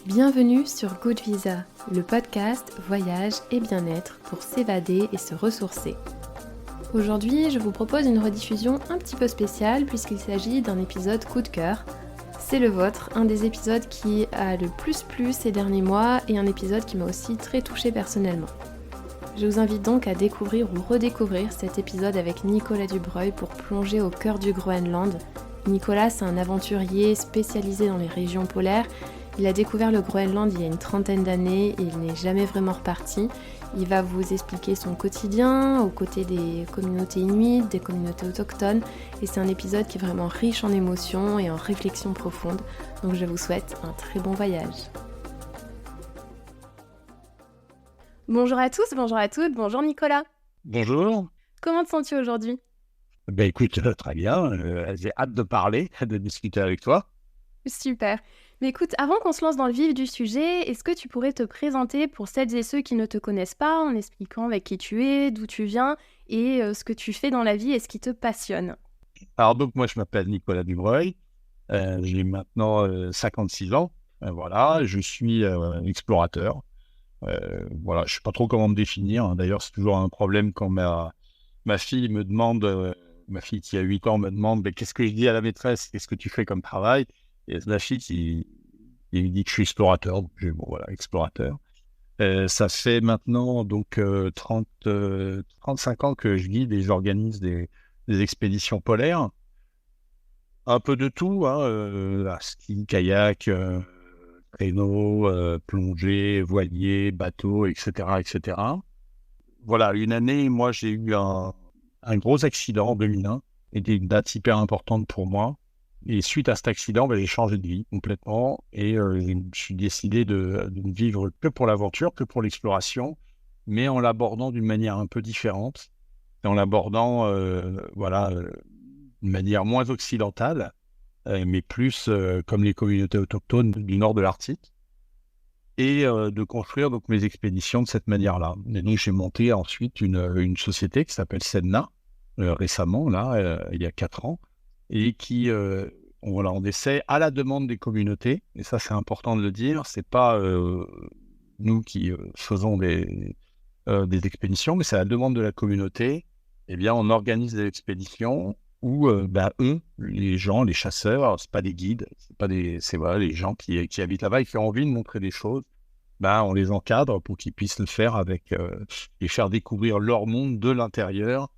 Bienvenue sur Good Visa, le podcast voyage et bien-être pour s'évader et se ressourcer. Aujourd'hui, je vous propose une rediffusion un petit peu spéciale puisqu'il s'agit d'un épisode coup de cœur. C'est le vôtre, un des épisodes qui a le plus plu ces derniers mois et un épisode qui m'a aussi très touchée personnellement. Je vous invite donc à découvrir ou redécouvrir cet épisode avec Nicolas Dubreuil pour plonger au cœur du Groenland. Nicolas, c'est un aventurier spécialisé dans les régions polaires. Il a découvert le Groenland il y a une trentaine d'années et il n'est jamais vraiment reparti. Il va vous expliquer son quotidien aux côtés des communautés inuites, des communautés autochtones. Et c'est un épisode qui est vraiment riche en émotions et en réflexions profondes. Donc je vous souhaite un très bon voyage. Bonjour à tous, bonjour à toutes, bonjour Nicolas. Bonjour. Comment te sens-tu aujourd'hui ? Écoute, très bien. J'ai hâte de parler, de discuter avec toi. Super. Mais écoute, avant qu'on se lance dans le vif du sujet, est-ce que tu pourrais te présenter pour celles et ceux qui ne te connaissent pas en expliquant avec qui tu es, d'où tu viens et ce que tu fais dans la vie et ce qui te passionne ? Alors donc moi je m'appelle Nicolas Dubreuil. J'ai maintenant 56 ans. Voilà, je suis explorateur. Voilà, je sais pas trop comment me définir, hein. D'ailleurs, c'est toujours un problème quand ma fille me demande, ma fille qui a 8 ans me demande qu'est-ce que je dis à la maîtresse, qu'est-ce que tu fais comme travail? Et la fille qui lui dit que je suis explorateur. Donc, bon, voilà, explorateur. Ça fait maintenant donc 35 ans que je guide et j'organise des expéditions polaires. Un peu de tout, hein, ski, kayak, traîneau, plongée, voilier, bateau, etc., etc. Voilà, une année, moi, j'ai eu un gros accident en 2001, était une date hyper importante pour moi. Et suite à cet accident, j'ai changé de vie complètement et je me suis décidé de ne vivre que pour l'aventure, que pour l'exploration, mais en l'abordant d'une manière un peu différente, et en l'abordant d'une manière moins occidentale, mais plus comme les communautés autochtones du nord de l'Arctique, et de construire donc mes expéditions de cette manière-là. Et donc j'ai monté ensuite une société qui s'appelle Sedna, récemment, là, il y a 4 ans, et qui, on essaie à la demande des communautés, et ça c'est important de le dire, c'est pas nous qui faisons des expéditions, mais c'est à la demande de la communauté. Eh bien, on organise des expéditions où eux, les gens, les chasseurs, c'est pas des guides, c'est voilà, les gens qui habitent là-bas et qui ont envie de montrer des choses, on les encadre pour qu'ils puissent le faire avec et faire découvrir leur monde de l'intérieur,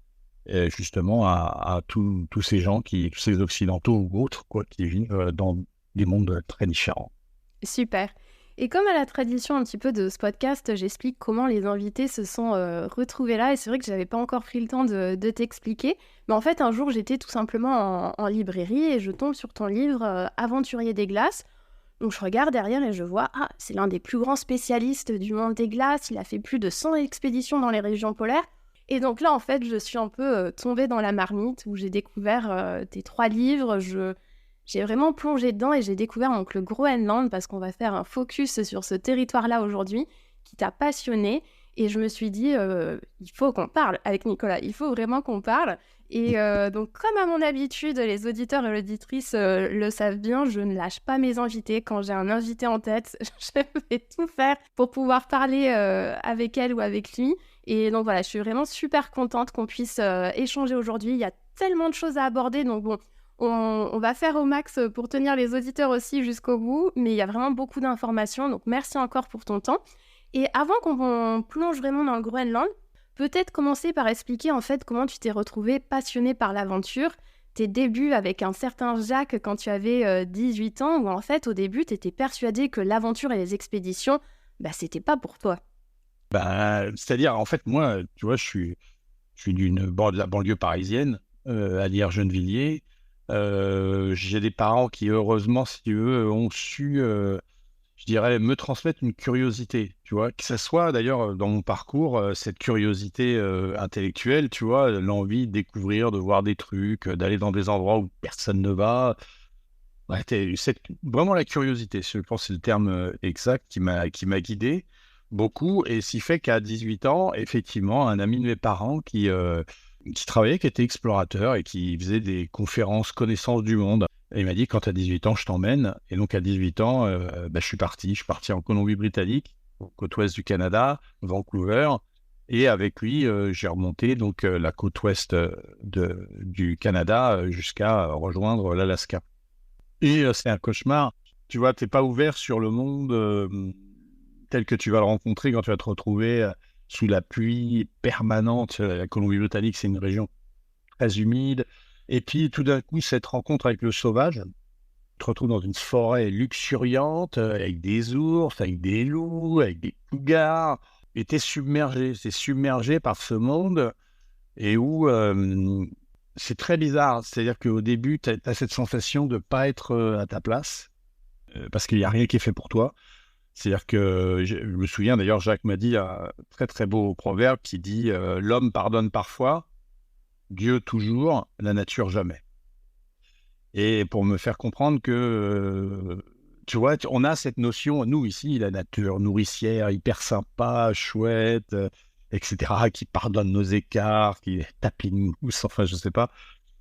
justement à tous ces gens tous ces occidentaux ou autres qui vivent dans des mondes très différents. Super. Et comme à la tradition un petit peu de ce podcast, j'explique comment les invités se sont retrouvés là. Et c'est vrai que je n'avais pas encore pris le temps de t'expliquer. Mais en fait, un jour, j'étais tout simplement en librairie et je tombe sur ton livre Aventurier des glaces. Donc je regarde derrière et je vois, c'est l'un des plus grands spécialistes du monde des glaces. Il a fait plus de 100 expéditions dans les régions polaires. Et donc là, en fait, je suis un peu tombée dans la marmite où j'ai découvert tes 3 livres. J'ai vraiment plongé dedans et j'ai découvert donc le Groenland parce qu'on va faire un focus sur ce territoire-là aujourd'hui qui t'a passionné. Et je me suis dit, il faut qu'on parle avec Nicolas, il faut vraiment qu'on parle. Et donc, comme à mon habitude, les auditeurs et auditrices le savent bien, je ne lâche pas mes invités. Quand j'ai un invité en tête, je vais tout faire pour pouvoir parler avec elle ou avec lui. Et donc voilà, je suis vraiment super contente qu'on puisse échanger aujourd'hui. Il y a tellement de choses à aborder, donc bon, on va faire au max pour tenir les auditeurs aussi jusqu'au bout, mais il y a vraiment beaucoup d'informations, donc merci encore pour ton temps. Et avant qu'on plonge vraiment dans le Groenland, peut-être commencer par expliquer en fait comment tu t'es retrouvé passionné par l'aventure, tes débuts avec un certain Jacques quand tu avais 18 ans, où en fait au début tu étais persuadé que l'aventure et les expéditions, c'était pas pour toi. C'est-à-dire, en fait, moi, tu vois, je suis de la banlieue parisienne, à Lierre-Gennevilliers. J'ai des parents qui, heureusement, si tu veux, ont su, je dirais, me transmettre une curiosité, tu vois, que ce soit d'ailleurs dans mon parcours, cette curiosité intellectuelle, tu vois, l'envie de découvrir, de voir des trucs, d'aller dans des endroits où personne ne va. Ouais, c'est vraiment la curiosité, je pense que c'est le terme exact qui m'a guidé beaucoup. Et ce qui fait qu'à 18 ans, effectivement, un ami de mes parents qui travaillait, qui était explorateur et qui faisait des conférences connaissances du monde, Et il m'a dit, quand tu as 18 ans, je t'emmène. Et donc, à 18 ans, je suis parti. Je suis parti en Colombie-Britannique, aux côte ouest du Canada, Vancouver. Et avec lui, j'ai remonté donc la côte ouest du Canada jusqu'à rejoindre l'Alaska. Et c'est un cauchemar. Tu vois, tu n'es pas ouvert sur le monde tel que tu vas le rencontrer quand tu vas te retrouver sous la pluie permanente. La Colombie-Britannique, c'est une région très humide. Et puis, tout d'un coup, cette rencontre avec le sauvage, tu te retrouves dans une forêt luxuriante, avec des ours, avec des loups, avec des cougars, et tu es submergé par ce monde, et où c'est très bizarre. C'est-à-dire qu'au début, tu as cette sensation de ne pas être à ta place, parce qu'il n'y a rien qui est fait pour toi. C'est-à-dire que je me souviens, d'ailleurs, Jacques m'a dit un très très beau proverbe qui dit l'homme pardonne parfois, Dieu toujours, la nature jamais. Et pour me faire comprendre que, tu vois, on a cette notion, nous ici, la nature nourricière, hyper sympa, chouette, etc., qui pardonne nos écarts, qui tapine mousse, enfin, je sais pas,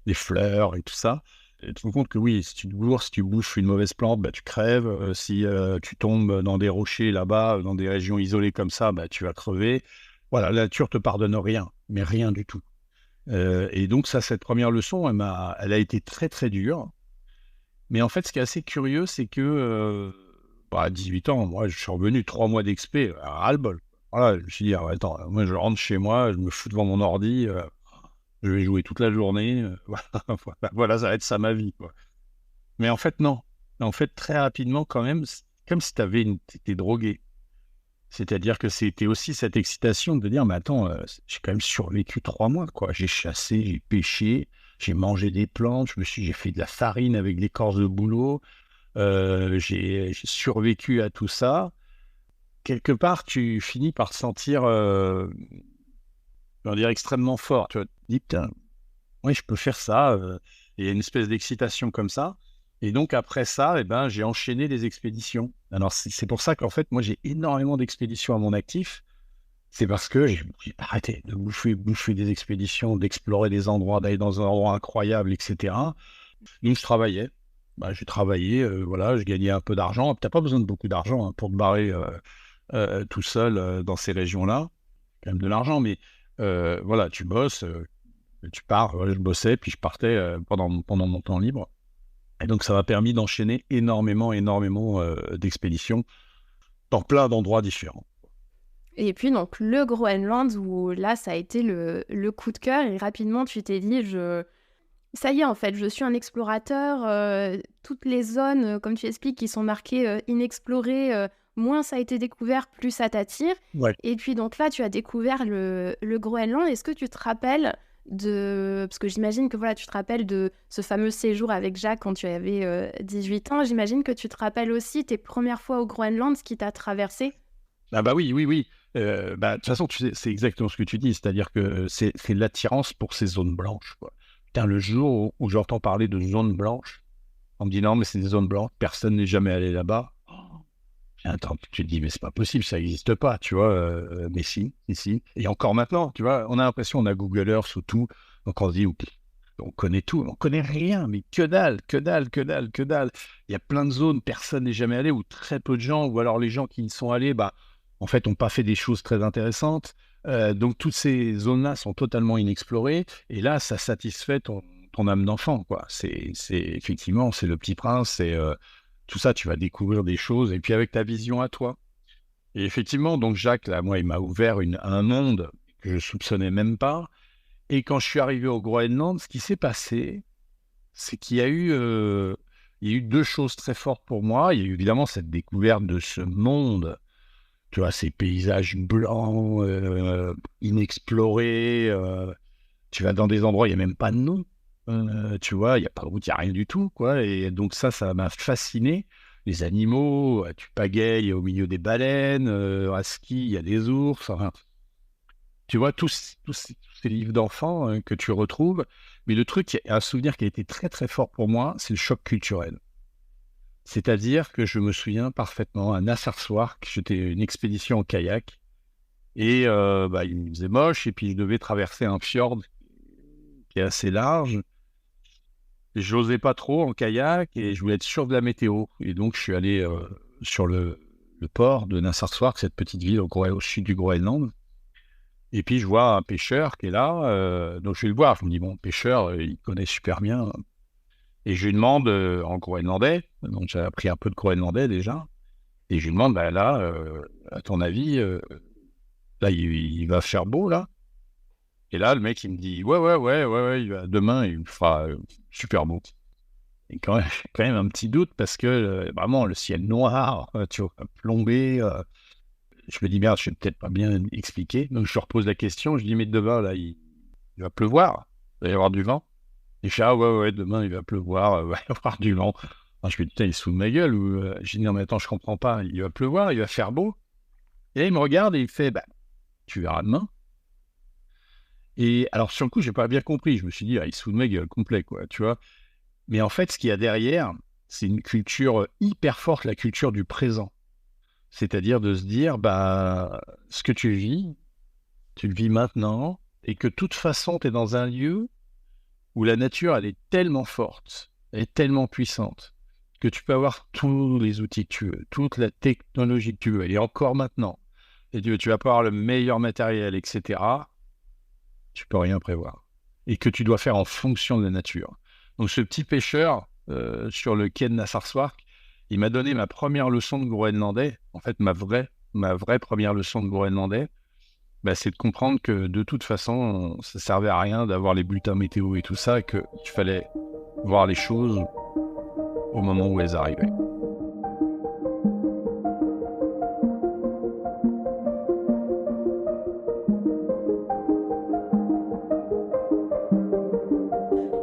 les fleurs et tout ça. Et tu te rends compte que oui, si tu te bourres, si tu bouffes une mauvaise plante, bah, tu crèves. Si tu tombes dans des rochers là-bas, dans des régions isolées comme ça, bah, tu vas crever. Voilà, la nature te pardonne rien, mais rien du tout. Et donc ça, cette première leçon, elle a été très très dure. Mais en fait, ce qui est assez curieux, c'est que à 18 ans, moi, je suis revenu 3 mois d'expé, ras-le-bol. Voilà, je me suis dit, ah, attends, moi, je rentre chez moi, je me fous devant mon ordi, je vais jouer toute la journée, voilà, ça va être ça ma vie, quoi. Mais en fait, non. En fait, très rapidement, quand même, c'est comme si t'étais drogué. C'est-à-dire que c'était aussi cette excitation de dire, mais attends, j'ai quand même survécu 3 mois, quoi. J'ai chassé, j'ai pêché, j'ai mangé des plantes, j'ai fait de la farine avec l'écorce de bouleau, j'ai survécu à tout ça. Quelque part, tu finis par te sentir, on va dire, extrêmement fort. Tu vois, tu te dis, putain, oui, je peux faire ça. Et il y a une espèce d'excitation comme ça. Et donc, après ça, eh ben, j'ai enchaîné des expéditions. Alors, c'est pour ça qu'en fait, moi, j'ai énormément d'expéditions à mon actif. C'est parce que j'ai arrêté de bouffer des expéditions, d'explorer des endroits, d'aller dans un endroit incroyable, etc. Donc, je travaillais. Bah, j'ai travaillé, voilà, je gagnais un peu d'argent. Tu n'as pas besoin de beaucoup d'argent pour te barrer tout seul dans ces régions-là. Quand même de l'argent, mais voilà, tu bosses, tu pars. Voilà, je bossais, puis je partais pendant mon temps libre. Et donc, ça m'a permis d'enchaîner énormément d'expéditions dans plein d'endroits différents. Et puis donc le Groenland où là ça a été le coup de cœur et rapidement tu t'es dit ça y est en fait je suis un explorateur, toutes les zones comme tu expliques qui sont marquées inexplorées, moins ça a été découvert plus ça t'attire. Ouais. Et puis donc là tu as découvert le Groenland. Est-ce que tu te rappelles parce que j'imagine que voilà tu te rappelles de ce fameux séjour avec Jacques quand tu avais 18 ans, j'imagine que tu te rappelles aussi tes premières fois au Groenland, ce qui t'a traversé. Ah bah oui, oui, oui. De toute façon, tu sais, c'est exactement ce que tu dis, c'est-à-dire que c'est l'attirance pour ces zones blanches, quoi. Putain, le jour où j'entends parler de zones blanches, on me dit non, mais c'est des zones blanches, personne n'est jamais allé là-bas. Attends, tu te dis, mais c'est pas possible, ça n'existe pas, tu vois. Mais si, si, si. Et encore maintenant, tu vois, on a l'impression, on a Google Earth ou tout, donc on se dit, ok, on connaît tout, on connaît rien, mais que dalle, que dalle, que dalle, que dalle. Il y a plein de zones, personne n'est jamais allé, ou très peu de gens, ou alors les gens qui y sont allés, bah, en fait, n'ont pas fait des choses très intéressantes. Donc toutes ces zones-là sont totalement inexplorées, et là, ça satisfait ton âme d'enfant, quoi. Effectivement, c'est le Petit Prince, c'est tout ça, tu vas découvrir des choses, et puis avec ta vision à toi. Et effectivement, donc Jacques, là, moi, il m'a ouvert un monde que je soupçonnais même pas. Et quand je suis arrivé au Groenland, ce qui s'est passé, c'est il y a eu deux choses très fortes pour moi. Il y a eu évidemment cette découverte de ce monde, tu vois, ces paysages blancs, inexplorés. Tu vas dans des endroits, il n'y a même pas de nom. Tu vois, il n'y a pas de route, il n'y a rien du tout, quoi. Et donc ça m'a fasciné. Les animaux, tu pagayes au milieu des baleines, à ski, il y a des ours. Enfin, tu vois, tous ces livres d'enfants que tu retrouves. Mais le truc, un souvenir qui a été très très fort pour moi, c'est le choc culturel. C'est-à-dire que je me souviens parfaitement, un asar soir, que j'étais une expédition en kayak. Et il faisait moche, et puis je devais traverser un fjord qui est assez large. j'osais pas trop en kayak et je voulais être sûr de la météo. Et donc, je suis allé sur le port de Narsarsuaq, cette petite ville au sud du Groenland. Et puis, je vois un pêcheur qui est là. Donc, je vais le voir. Je me dis, bon, pêcheur, il connaît super bien. Et je lui demande en groenlandais. Donc, j'ai appris un peu de groenlandais déjà. Et je lui demande, bah, là, à ton avis, là, il va faire beau, là. Et là, le mec, il me dit, ouais, demain, il fera super beau. Et quand même un petit doute parce que vraiment, le ciel noir, tu vois, plombé. Je me dis, merde, je vais peut-être pas bien expliquer. Donc, je repose la question. Je dis, mais demain, là, il va pleuvoir. Il va y avoir du vent. Et je dis, ah ouais, demain, il va pleuvoir. Il va y avoir du vent. Alors, je me dis, putain, il se fout de ma gueule. Ou, je dis, non, mais attends, je comprends pas. Il va pleuvoir, il va faire beau. Et là, il me regarde et il fait, bah, tu verras demain. Et alors, sur le coup, j'ai pas bien compris. Je me suis dit, ah, il se fout de ma gueule complet, quoi, tu vois. Mais en fait, ce qu'il y a derrière, c'est une culture hyper forte, la culture du présent. C'est-à-dire de se dire, bah, ce que tu le vis maintenant, et que de toute façon, tu es dans un lieu où la nature, elle est tellement forte, elle est tellement puissante, que tu peux avoir tous les outils que tu veux, toute la technologie que tu veux, et encore maintenant. Et tu vas pas avoir le meilleur matériel, etc. Tu peux rien prévoir. Et que tu dois faire en fonction de la nature. Donc, ce petit pêcheur sur le quai de Narsarsuaq, il m'a donné ma première leçon de groenlandais. En fait, ma vraie première leçon de groenlandais, bah, c'est de comprendre que de toute façon, ça servait à rien d'avoir les bulletins météo et tout ça, et qu'il fallait voir les choses au moment où elles arrivaient.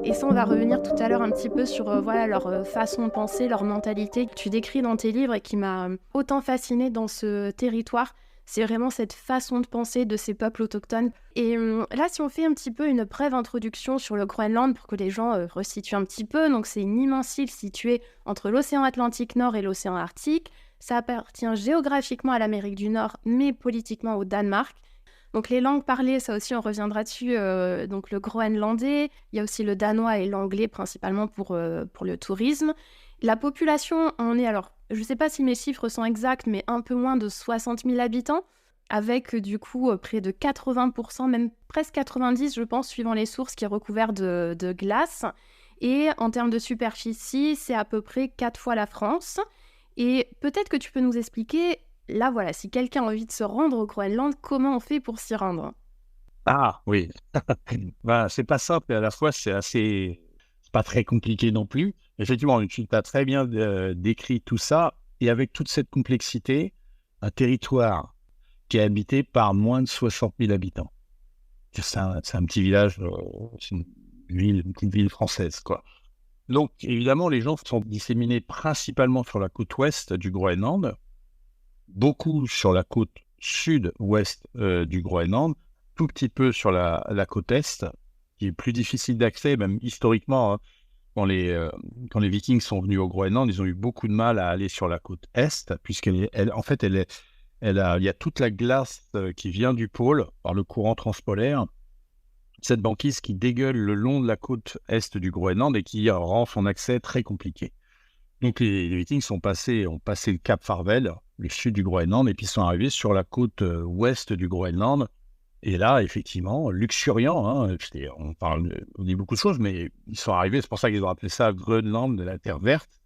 Et ça, on va revenir tout à l'heure un petit peu sur voilà, leur façon de penser, leur mentalité que tu décris dans tes livres et qui m'a autant fascinée dans ce territoire. C'est vraiment cette façon de penser de ces peuples autochtones. Et là, si on fait un petit peu une brève introduction sur le Groenland pour que les gens resituent un petit peu, donc c'est une immense île située entre l'océan Atlantique Nord et l'océan Arctique. Ça appartient géographiquement à l'Amérique du Nord, mais politiquement au Danemark. Donc les langues parlées, ça aussi on reviendra dessus, donc le groenlandais, il y a aussi le danois et l'anglais principalement pour le tourisme. La population, on est alors, je ne sais pas si mes chiffres sont exacts, mais un peu moins de 60 000 habitants, avec du coup près de 80%, même presque 90% je pense, suivant les sources, qui est recouvert de glace. Et en termes de superficie, c'est à peu près 4 fois la France. Et peut-être que tu peux nous expliquer là, voilà, si quelqu'un a envie de se rendre au Groenland, comment on fait pour s'y rendre? Ah oui, ben, c'est pas simple et à la fois c'est pas très compliqué non plus. Effectivement, tu as très bien décrit tout ça et avec toute cette complexité, un territoire qui est habité par moins de 60 000 habitants. C'est un petit village, c'est une petite ville française, quoi. Donc évidemment, les gens sont disséminés principalement sur la côte ouest du Groenland, beaucoup sur la côte sud-ouest du Groenland, tout petit peu sur la côte est, qui est plus difficile d'accès, même historiquement. Hein, quand les Vikings sont venus au Groenland, ils ont eu beaucoup de mal à aller sur la côte est, en fait, il y a toute la glace qui vient du pôle par le courant transpolaire, cette banquise qui dégueule le long de la côte est du Groenland et qui rend son accès très compliqué. Donc les Vikings ont passé le cap Farvel, le sud du Groenland, et puis sont arrivés sur la côte ouest du Groenland. Et là, effectivement, luxuriant, hein, on dit beaucoup de choses, mais ils sont arrivés, c'est pour ça qu'ils ont appelé ça Groenland de la Terre verte,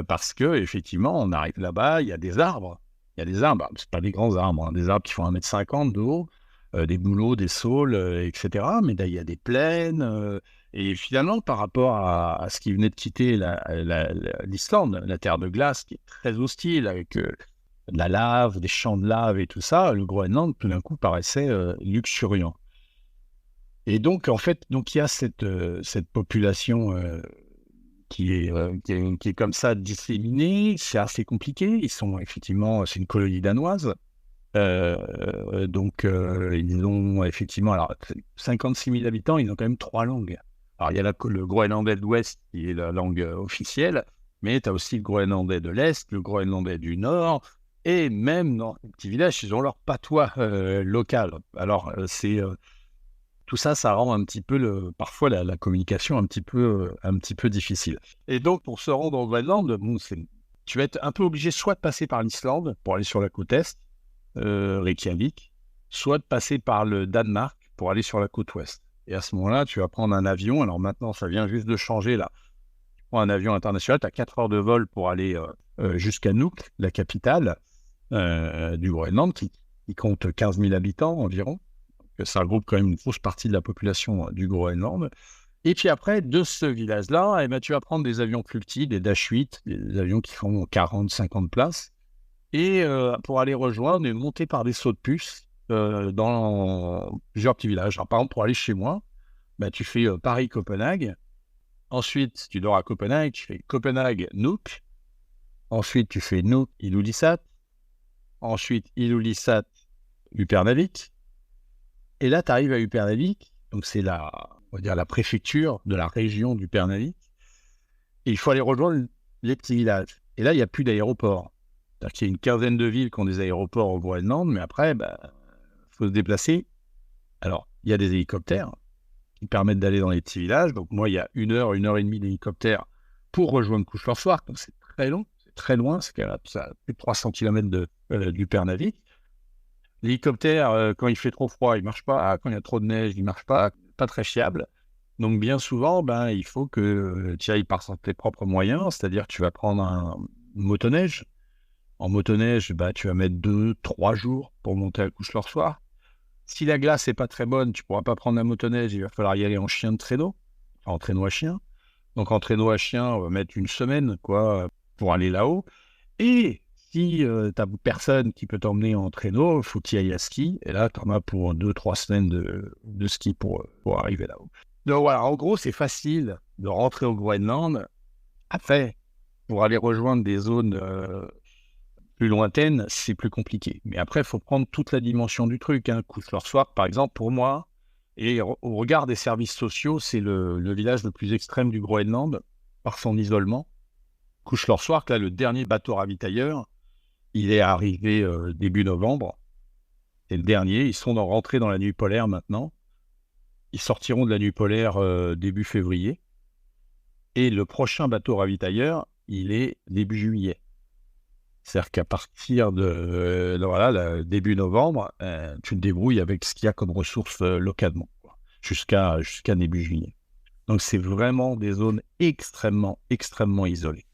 parce que effectivement, on arrive là-bas, il y a des arbres. Il y a des arbres, c'est pas des grands arbres, hein, des arbres qui font 1,50 m de haut, des bouleaux, des saules, etc. Mais il y a des plaines. Et finalement, par rapport à ce qui venait de quitter l'Islande, la terre de glace, qui est très hostile, avec de la lave, des champs de lave et tout ça, le Groenland, tout d'un coup, paraissait luxuriant. Et donc, en fait, il y a cette population qui est comme ça disséminée. C'est assez compliqué. C'est une colonie danoise. Donc, ils ont effectivement, alors, 56 000 habitants, ils ont quand même 3 langues. Alors, il y a le groenlandais de l'Ouest qui est la langue officielle, mais tu as aussi le groenlandais de l'Est, le groenlandais du Nord, et même dans les petits villages, ils ont leur patois local. Alors, c'est Tout ça, ça rend un petit peu parfois la communication un petit peu difficile. Et donc, pour se rendre au Groenland, tu vas être un peu obligé soit de passer par l'Islande pour aller sur la côte est, Reykjavik, soit de passer par le Danemark pour aller sur la côte ouest. Et à ce moment-là, tu vas prendre un avion. Alors maintenant, ça vient juste de changer là. Tu prends un avion international, tu as 4 heures de vol pour aller jusqu'à Nuuk, la capitale du Groenland, qui compte 15 000 habitants environ. Donc, ça regroupe quand même une grosse partie de la population du Groenland. Et puis après, de ce village-là, tu vas prendre des avions plus petits, des Dash 8, des avions qui font 40-50 places, et pour aller rejoindre et monter par des sauts de puce dans plusieurs petits villages. Alors, par exemple, pour aller chez moi, tu fais Paris-Copenhague. Ensuite, tu dors à Copenhague, tu fais Copenhague-Nuuk. Ensuite, tu fais Nuuk-Ilulissat. Ensuite, Ilulissat-Upernavik. Et là, tu arrives à Upernavik. Donc, c'est on va dire la préfecture de la région d'Upernavik. Et il faut aller rejoindre les petits villages. Et là, il n'y a plus d'aéroport. C'est-à-dire qu'il y a une quinzaine de villes qui ont des aéroports au Groenland, mais après, faut se déplacer. Alors, il y a des hélicoptères qui permettent d'aller dans les petits villages. Donc, moi, il y a 1 heure et demie d'hélicoptère pour rejoindre Kuchlorsvart. Donc, c'est très long, c'est très loin. C'est quand même plus de 300 km d'Upernavik. L'hélicoptère, quand il fait trop froid, il ne marche pas. Quand il y a trop de neige, il ne marche pas. Pas très fiable. Donc, bien souvent, il faut que tu ailles par tes propres moyens. C'est-à-dire que tu vas prendre un motoneige. En motoneige, tu vas mettre 2-3 jours pour monter à Kuchlorsvart. Si la glace n'est pas très bonne, tu ne pourras pas prendre la motoneige, il va falloir y aller en chien de traîneau, en traîneau à chien. Donc en traîneau à chien, on va mettre 1 semaine pour aller là-haut. Et si tu n'as personne qui peut t'emmener en traîneau, il faut que tu ailles à ski. Et là, tu en as pour 2-3 semaines de ski pour arriver là-haut. Donc voilà, en gros, c'est facile de rentrer au Groenland. Après, pour aller rejoindre des zones plus lointaine, c'est plus compliqué. Mais après, il faut prendre toute la dimension du truc. Kuchlorsvart, par exemple, pour moi, et au regard des services sociaux, c'est le village le plus extrême du Groenland, par son isolement. Kuchlorsvart, là, le dernier bateau ravitailleur, il est arrivé début novembre. C'est le dernier. Ils sont rentrés dans la nuit polaire maintenant. Ils sortiront de la nuit polaire début février. Et le prochain bateau ravitailleur, il est début juillet. C'est-à-dire qu'à partir de début novembre, tu te débrouilles avec ce qu'il y a comme ressources localement, jusqu'à début juillet. Donc, c'est vraiment des zones extrêmement, extrêmement isolées.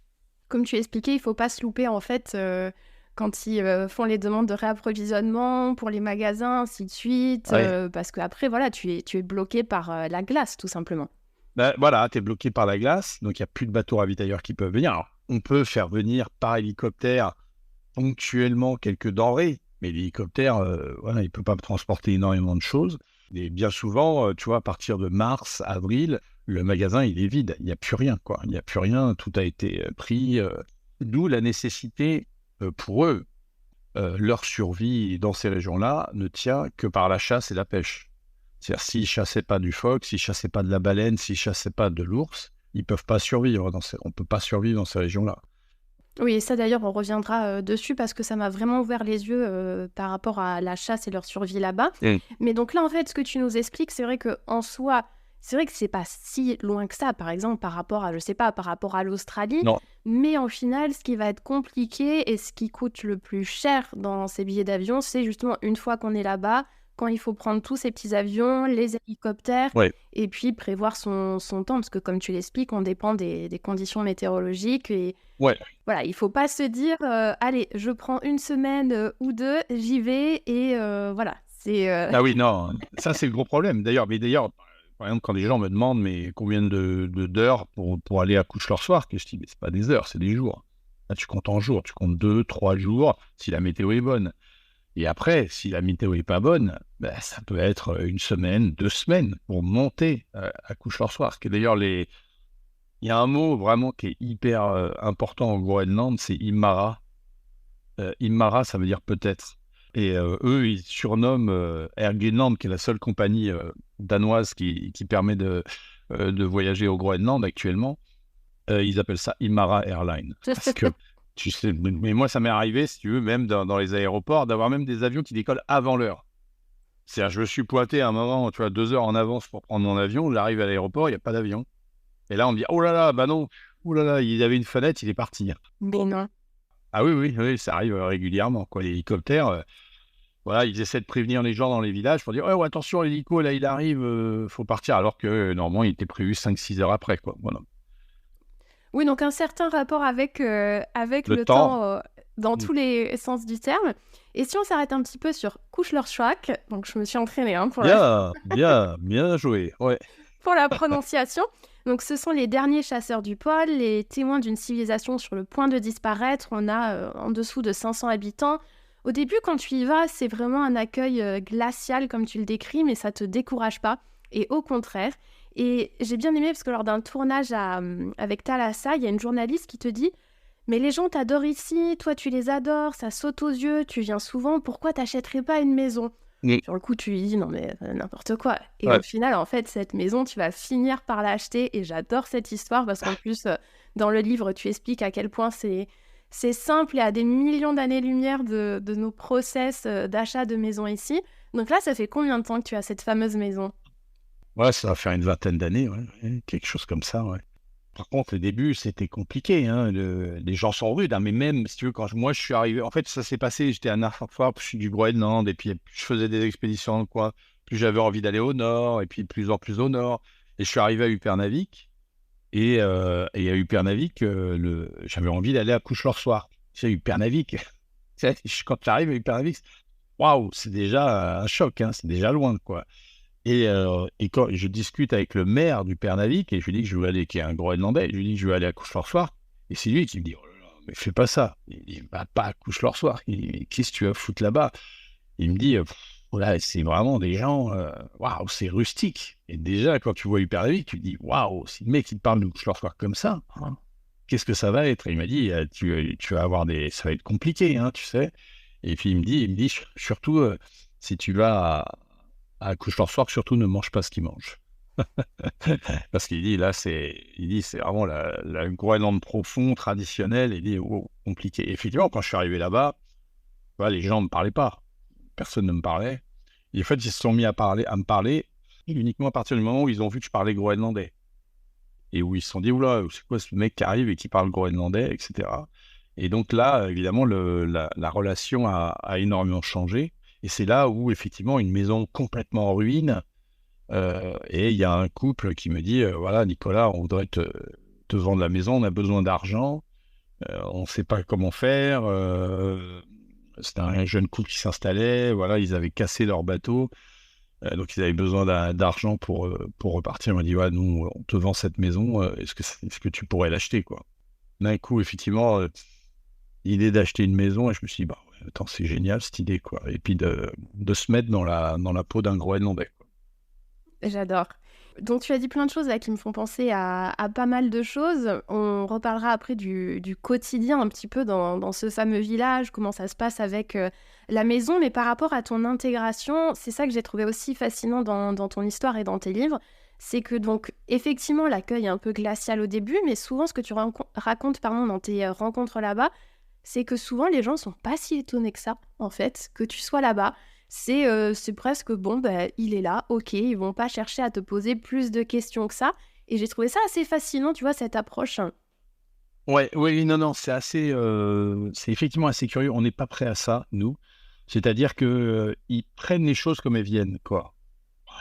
Comme tu expliquais, il ne faut pas se louper, en fait, quand ils font les demandes de réapprovisionnement pour les magasins, ainsi de suite, parce qu'après, voilà, tu es bloqué par la glace, tout simplement. Voilà, tu es bloqué par la glace, donc il n'y a plus de bateaux ravitailleurs qui peuvent venir. Alors, on peut faire venir par hélicoptère ponctuellement quelques denrées, mais l'hélicoptère, il ne peut pas transporter énormément de choses. Et bien souvent, tu vois, à partir de mars, avril, le magasin, il est vide. Il n'y a plus rien, quoi. Il n'y a plus rien, tout a été pris. D'où la nécessité pour eux, leur survie dans ces régions-là ne tient que par la chasse et la pêche. C'est-à-dire, s'ils ne chassaient pas du phoque, s'ils ne chassaient pas de la baleine, s'ils ne chassaient pas de l'ours, ils ne peuvent pas survivre. On ne peut pas survivre dans ces régions-là. Oui, et ça d'ailleurs, on reviendra dessus parce que ça m'a vraiment ouvert les yeux par rapport à la chasse et leur survie là-bas. Mais donc là, en fait, ce que tu nous expliques, c'est vrai qu'en soi, c'est vrai que c'est pas si loin que ça, par exemple, par rapport à l'Australie. Non. Mais en final, ce qui va être compliqué et ce qui coûte le plus cher dans ces billets d'avion, c'est justement une fois qu'on est là-bas, quand il faut prendre tous ces petits avions, les hélicoptères, et puis prévoir son temps, parce que comme tu l'expliques, on dépend des conditions météorologiques. Et voilà, il ne faut pas se dire, allez, je prends 1 semaine ou 2, j'y vais, et voilà. Ah oui, non, ça c'est le gros problème. D'ailleurs, par exemple, quand les gens me demandent mais combien d'heures pour aller à Kuchlorsvart, je dis, mais c'est pas des heures, c'est des jours. Là, tu comptes en jours, tu comptes 2-3 jours si la météo est bonne. Et après, si la météo n'est pas bonne, ça peut être 1 semaine, 2 semaines pour monter à Kuchlorsvart. D'ailleurs, il y a un mot vraiment qui est hyper important au Groenland, c'est Imara. Imara, ça veut dire peut-être. Et eux, ils surnomment Air Greenland, qui est la seule compagnie danoise qui permet de voyager au Groenland actuellement. Ils appellent ça Imara Airline. Parce que, tu sais, mais moi, ça m'est arrivé, si tu veux, même dans les aéroports, d'avoir même des avions qui décollent avant l'heure. C'est-à-dire, je me suis pointé à un moment, tu vois, 2 heures en avance pour prendre mon avion. J'arrive à l'aéroport, il n'y a pas d'avion. Et là, on me dit, oh là là, bah non, oh là là, il y avait une fenêtre, il est parti. Mais non. Ah oui, oui, oui, ça arrive régulièrement, quoi. Les hélicoptères, voilà, ils essaient de prévenir les gens dans les villages pour dire, oh, attention, l'hélico, là, il arrive, faut partir. Alors que normalement, il était prévu 5-6 heures après, quoi. Voilà. Oui, donc un certain rapport avec Le le temps. temps dans Mm. tous les sens du terme. Et si on s'arrête un petit peu sur Kuchlerschwach, donc je me suis entraînée Bien, bien, bien joué. Ouais. pour la prononciation. Donc ce sont les derniers chasseurs du pôle, les témoins d'une civilisation sur le point de disparaître. On a en dessous de 500 habitants. Au début, quand tu y vas, c'est vraiment un accueil glacial comme tu le décris, mais ça te décourage pas. Et au contraire. Et j'ai bien aimé parce que lors d'un tournage avec Thalassa, il y a une journaliste qui te dit mais les gens t'adorent ici, toi tu les adores, ça saute aux yeux, tu viens souvent, pourquoi t'achèterais pas une maison? Mm. Sur le coup, tu lui dis non mais n'importe quoi. Et Ouais. au final, en fait, cette maison, tu vas finir par l'acheter. Et j'adore cette histoire parce qu'en plus, dans le livre, tu expliques à quel point c'est simple et à des millions d'années-lumière de nos process d'achat de maison ici. Donc là, ça fait combien de temps que tu as cette fameuse maison? Ouais, ça va faire une vingtaine d'années, ouais, ouais, quelque chose comme ça, ouais. Par contre, le début, c'était compliqué, hein. Les gens sont rudes, hein, mais même, si tu veux, moi, je suis arrivé, en fait, ça s'est passé, j'étais à Nafarfar, puis je suis du Groenland, et puis plus je faisais des expéditions dans le coin, plus j'avais envie d'aller au nord, et puis plus en plus au nord. Et je suis arrivé à Upernavik, et à Upernavik, j'avais envie d'aller à Couche-Lorsoir. Tu sais, Upernavik, tu sais, quand tu arrives à Upernavik, waouh, c'est déjà un choc, hein, c'est déjà loin, quoi. Et quand je discute avec le maire du Pernavik, et je lui dis que je veux aller, qui est un Groenlandais, je lui dis que je veux aller à Couche-Lorsoir, et c'est lui qui me dit, oh là là, mais fais pas ça. Il me dit, bah, pas à Couche-Lorsoir. Il dit, mais qu'est-ce que tu vas foutre là-bas? Il me dit, voilà, c'est vraiment des gens, waouh, c'est rustique. Et déjà, quand tu vois du Pernavik, tu te dis, waouh, si le mec il te parle de Couche-Lorsoir comme ça, hein, qu'est-ce que ça va être? Et il m'a dit, tu vas avoir ça va être compliqué, hein, tu sais. Et puis il me dit surtout, si tu vas à Couche-Lorsoir, surtout ne mange pas ce qu'il mange. Parce qu'il dit, là, c'est vraiment la Groenland profond, traditionnelle, et il dit, oh, compliqué. Et effectivement, quand je suis arrivé là-bas, voilà, les gens ne me parlaient pas. Personne ne me parlait. Et en fait, ils se sont mis à me parler uniquement à partir du moment où ils ont vu que je parlais groenlandais. Et où ils se sont dit, oula, c'est quoi ce mec qui arrive et qui parle groenlandais, etc. Et donc là, évidemment, la relation a énormément changé. Et c'est là où, effectivement, une maison complètement en ruine, et il y a un couple qui me dit, voilà, Nicolas, on voudrait te vendre la maison, on a besoin d'argent, on ne sait pas comment faire. C'était un jeune couple qui s'installait, voilà, ils avaient cassé leur bateau, donc ils avaient besoin d'argent pour repartir. Il m'a dit, ouais, nous, on te vend cette maison, est-ce que tu pourrais l'acheter, quoi? D'un coup, effectivement, l'idée d'acheter une maison, et je me suis dit, bah, ouais, attends, c'est génial cette idée, quoi. Et puis de se mettre dans la peau d'un Groenlandais, quoi. J'adore. Donc tu as dit plein de choses là qui me font penser à pas mal de choses. On reparlera après du quotidien un petit peu dans ce fameux village, comment ça se passe avec la maison. Mais par rapport à ton intégration, c'est ça que j'ai trouvé aussi fascinant dans ton histoire et dans tes livres. C'est que donc effectivement l'accueil est un peu glacial au début, mais souvent ce que tu racontes dans tes rencontres là-bas, c'est que souvent les gens sont pas si étonnés que ça, en fait, que tu sois là-bas. C'est presque bon, bah, il est là, ok, ils vont pas chercher à te poser plus de questions que ça. Et j'ai trouvé ça assez fascinant, tu vois, cette approche. Ouais, oui, non, non, c'est effectivement assez curieux. On n'est pas prêt à ça, nous. C'est-à-dire que ils prennent les choses comme elles viennent, quoi.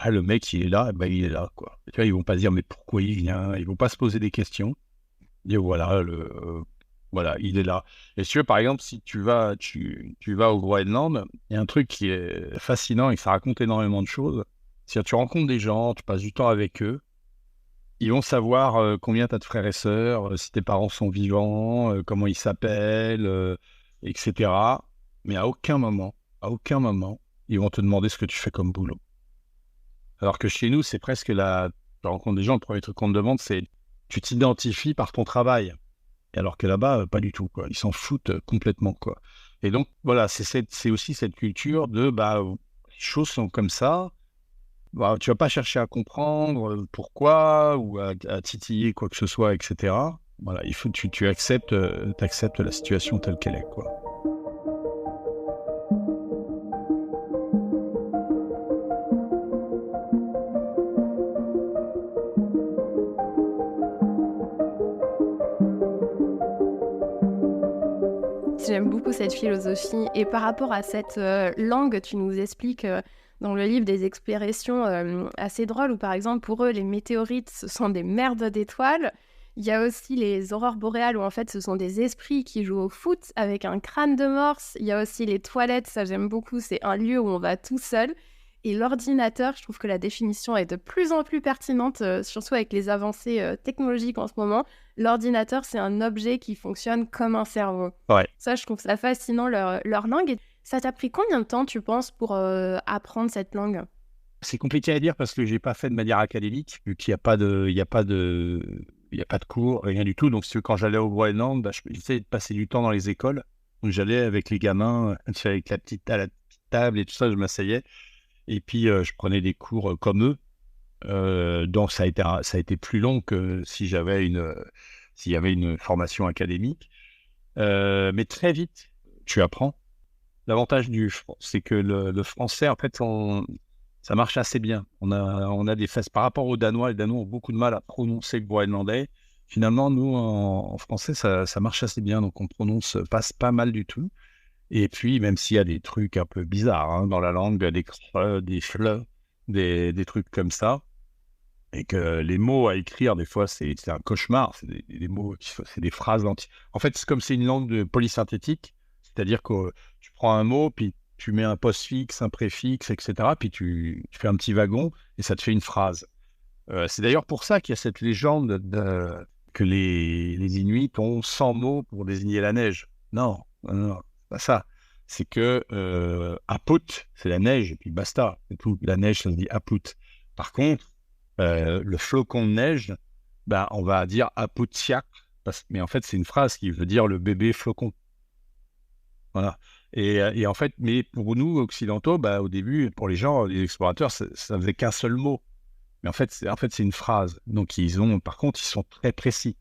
Ah, le mec, il est là, ben, il est là, quoi. Tu vois, ils vont pas se dire, mais pourquoi il vient? Ils vont pas se poser des questions. Ils disent, voilà, voilà, il est là. Et si tu veux, par exemple, si tu vas au Groenland, il y a un truc qui est fascinant et que ça raconte énormément de choses. C'est-à-dire, tu rencontres des gens, tu passes du temps avec eux. Ils vont savoir combien tu as de frères et sœurs, si tes parents sont vivants, comment ils s'appellent, etc. Mais à aucun moment, ils vont te demander ce que tu fais comme boulot. Alors que chez nous, c'est presque tu rencontres des gens, le premier truc qu'on te demande, c'est tu t'identifies par ton travail. Et alors que là-bas, pas du tout, quoi. Ils s'en foutent complètement, quoi. Et donc, voilà, c'est aussi cette culture de, bah, les choses sont comme ça. Bah, tu vas pas chercher à comprendre pourquoi ou à titiller quoi que ce soit, etc. Voilà, il faut tu acceptes, t'acceptes la situation telle qu'elle est, quoi. J'aime beaucoup cette philosophie. Et par rapport à cette langue, tu nous expliques dans le livre des expressions assez drôles où, par exemple, pour eux, les météorites, ce sont des merdes d'étoiles. Il y a aussi les aurores boréales où, en fait, ce sont des esprits qui jouent au foot avec un crâne de morse. Il y a aussi les toilettes, ça j'aime beaucoup, c'est un lieu où on va tout seul. Et l'ordinateur, je trouve que la définition est de plus en plus pertinente, surtout avec les avancées technologiques en ce moment. L'ordinateur, c'est un objet qui fonctionne comme un cerveau. Ouais. Ça, je trouve ça fascinant, leur langue. Et ça t'a pris combien de temps, tu penses, pour apprendre cette langue? C'est compliqué à dire parce que j'ai pas fait de manière académique, vu qu'il y a pas de, il y a pas de cours, rien du tout. Donc, si tu veux, quand j'allais au Groenland, j'essayais de passer du temps dans les écoles. Donc, j'allais avec les gamins, avec à la petite table et tout ça, je m'asseyais. Et puis, je prenais des cours comme eux. Donc, ça a été plus long que s'il y avait une formation académique. Mais très vite, tu apprends. L'avantage c'est que le français, en fait, ça marche assez bien. On a des fesses par rapport aux Danois. Les Danois ont beaucoup de mal à prononcer le groenlandais. Finalement, nous, en français, ça marche assez bien. Donc, on prononce pas mal du tout. Et puis, même s'il y a des trucs un peu bizarres dans la langue, des creux, des fleux, des trucs comme ça, et que les mots à écrire, des fois, c'est un cauchemar. C'est des mots, c'est des phrases entières. En fait, c'est comme c'est une langue de polysynthétique, c'est-à-dire que tu prends un mot, puis tu mets un postfixe, un préfixe, etc., puis tu fais un petit wagon, et ça te fait une phrase. C'est d'ailleurs pour ça qu'il y a cette légende que les Inuits ont 100 mots pour désigner la neige. Non, non, non, c'est pas ça. C'est que Aput, c'est la neige, et puis basta. C'est tout. La neige, ça se dit Aput. Par contre, le flocon de neige, on va dire Aputiak, mais en fait, c'est une phrase qui veut dire le bébé flocon. Voilà. Et en fait, mais pour nous, occidentaux, au début, pour les gens, les explorateurs, ça faisait qu'un seul mot. Mais en fait, c'est une phrase. Donc, par contre, ils sont très précis.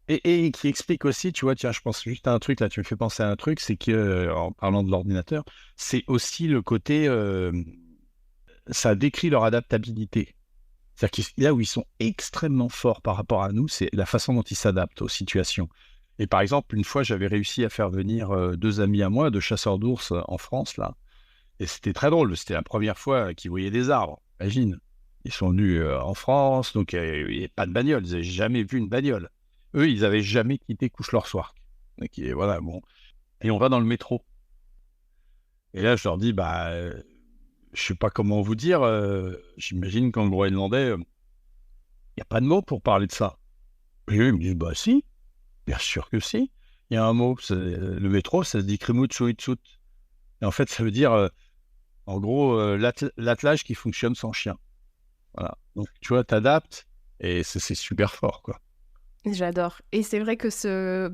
Et qui explique aussi, tu vois, tiens, je pense juste à un truc, là, tu me fais penser à un truc, c'est que, en parlant de l'ordinateur, c'est aussi le côté, ça décrit leur adaptabilité. C'est-à-dire que là où ils sont extrêmement forts par rapport à nous, c'est la façon dont ils s'adaptent aux situations. Et par exemple, une fois, j'avais réussi à faire venir 2 amis à moi, 2 chasseurs d'ours en France, là. Et c'était très drôle. C'était la première fois qu'ils voyaient des arbres. Imagine. Ils sont venus en France, donc il n'y avait pas de bagnole. Ils n'avaient jamais vu une bagnole. Eux, ils n'avaient jamais quitté Couche-leur-Soir. Donc, voilà, bon. Et on va dans le métro. Et là, je leur dis, je sais pas comment vous dire. J'imagine qu'en groenlandais, il n'y a pas de mot pour parler de ça. Et eux, ils me disent, si. Bien sûr que si. Il y a un mot. Le métro, ça se dit Krimutsuitsut. Et en fait, ça veut dire, en gros, l'attelage qui fonctionne sans chien. Voilà. Donc, tu vois, t'adaptes et c'est super fort, quoi. J'adore. Et c'est vrai que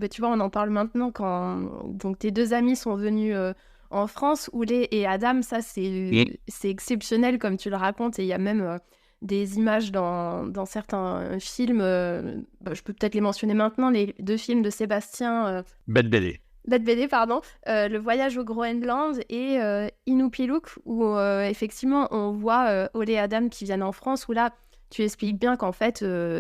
tu vois, on en parle maintenant quand donc tes 2 amis sont venus en France, Oulé et Adam, ça c'est exceptionnel comme tu le racontes et il y a même des images dans certains films, je peux peut-être les mentionner maintenant, les 2 films de Sébastien Bête BD. Bête BD, pardon, Le voyage au Groenland et Inupiluk où effectivement on voit Olé et Adam qui viennent en France où là tu expliques bien qu'en fait,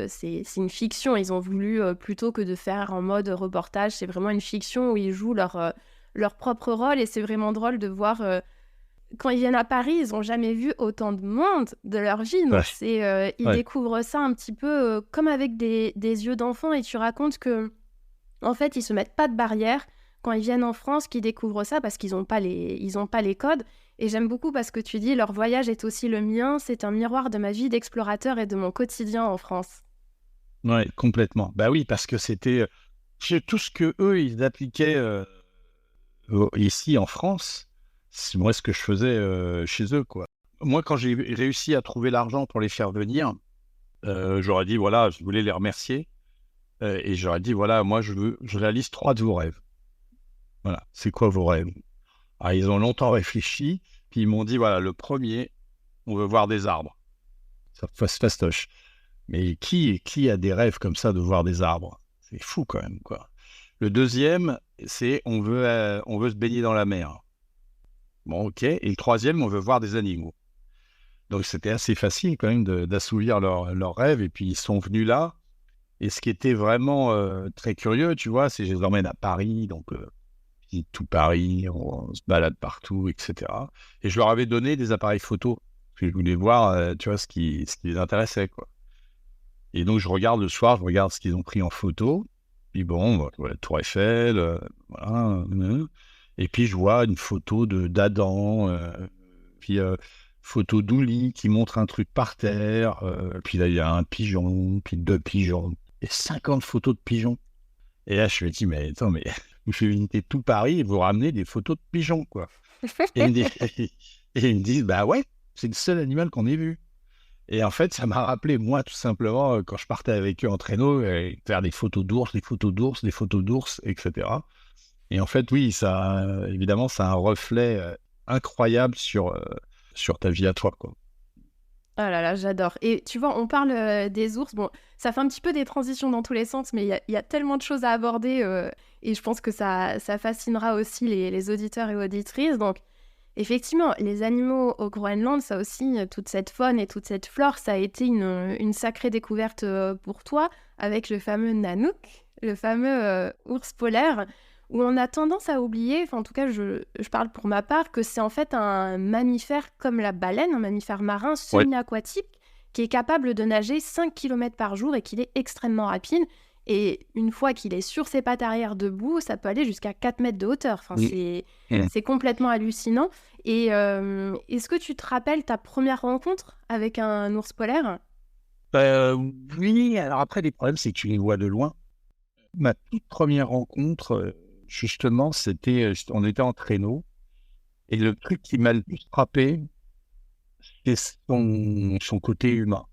c'est une fiction. Ils ont voulu, plutôt que de faire en mode reportage, c'est vraiment une fiction où ils jouent leur propre rôle. Et c'est vraiment drôle de voir, quand ils viennent à Paris, ils n'ont jamais vu autant de monde de leur vie. Donc, ils découvrent ça un petit peu comme avec des yeux d'enfant. Et tu racontes que, en fait, ils ne se mettent pas de barrière quand ils viennent en France, qu'ils découvrent ça parce qu'ils n'ont pas les codes. Et j'aime beaucoup parce que tu dis, leur voyage est aussi le mien, c'est un miroir de ma vie d'explorateur et de mon quotidien en France. Ouais, complètement. Oui, parce que c'était tout ce que eux ils appliquaient ici en France, c'est moi ce que je faisais chez eux, quoi. Moi, quand j'ai réussi à trouver l'argent pour les faire venir, j'aurais dit, voilà, je voulais les remercier. Et j'aurais dit, voilà, moi, je réalise 3 de vos rêves. Voilà, c'est quoi vos rêves? Alors, ils ont longtemps réfléchi, puis ils m'ont dit, voilà, le premier, on veut voir des arbres. Ça fastoche. Mais qui a des rêves comme ça de voir des arbres? C'est fou quand même, quoi. Le deuxième, c'est on veut se baigner dans la mer. Bon, ok. Et le troisième, on veut voir des animaux. Donc, c'était assez facile quand même d'assouvir leurs rêves. Et puis, ils sont venus là. Et ce qui était vraiment très curieux, tu vois, c'est que je les emmène à Paris. Donc, visite tout Paris, on se balade partout, etc. Et je leur avais donné des appareils photo, parce que je voulais voir, tu vois, ce qui les intéressait, quoi. Et donc, je regarde le soir, je regarde ce qu'ils ont pris en photo. Puis bon, voilà, Tour Eiffel, voilà. Et puis, je vois une photo d'Adam, puis photo d'Ouli qui montre un truc par terre. Puis là, il y a un pigeon, puis 2 pigeons. Et 50 photos de pigeons. Et là, je me dis, mais attends, mais vous faites visiter tout Paris et vous ramenez des photos de pigeons, quoi. Et ils me disent, bah ouais, c'est le seul animal qu'on ait vu. Et en fait, ça m'a rappelé, moi, tout simplement, quand je partais avec eux en traîneau, faire des photos d'ours, des photos d'ours, des photos d'ours, etc. Et en fait, oui, ça, évidemment, ça a un reflet incroyable sur ta vie à toi, quoi. Ah là là, j'adore. Et tu vois, on parle des ours. Bon, ça fait un petit peu des transitions dans tous les sens, mais il y a tellement de choses à aborder et je pense que ça fascinera aussi les auditeurs et auditrices. Donc, effectivement, les animaux au Groenland, ça aussi, toute cette faune et toute cette flore, ça a été une sacrée découverte pour toi avec le fameux Nanook, le fameux ours polaire, où on a tendance à oublier, enfin en tout cas je parle pour ma part, que c'est en fait un mammifère comme la baleine, un mammifère marin Ouais. semi-aquatique qui est capable de nager 5 km par jour et qu'il est extrêmement rapide. Et une fois qu'il est sur ses pattes arrière debout, ça peut aller jusqu'à 4 mètres de hauteur. Enfin, c'est complètement hallucinant. Et est-ce que tu te rappelles ta première rencontre avec un ours polaire? Oui, alors après, les problèmes, c'est que tu les vois de loin. Ma toute première rencontre, justement, on était en traîneau. Et le truc qui m'a le plus frappé, c'est son côté humain.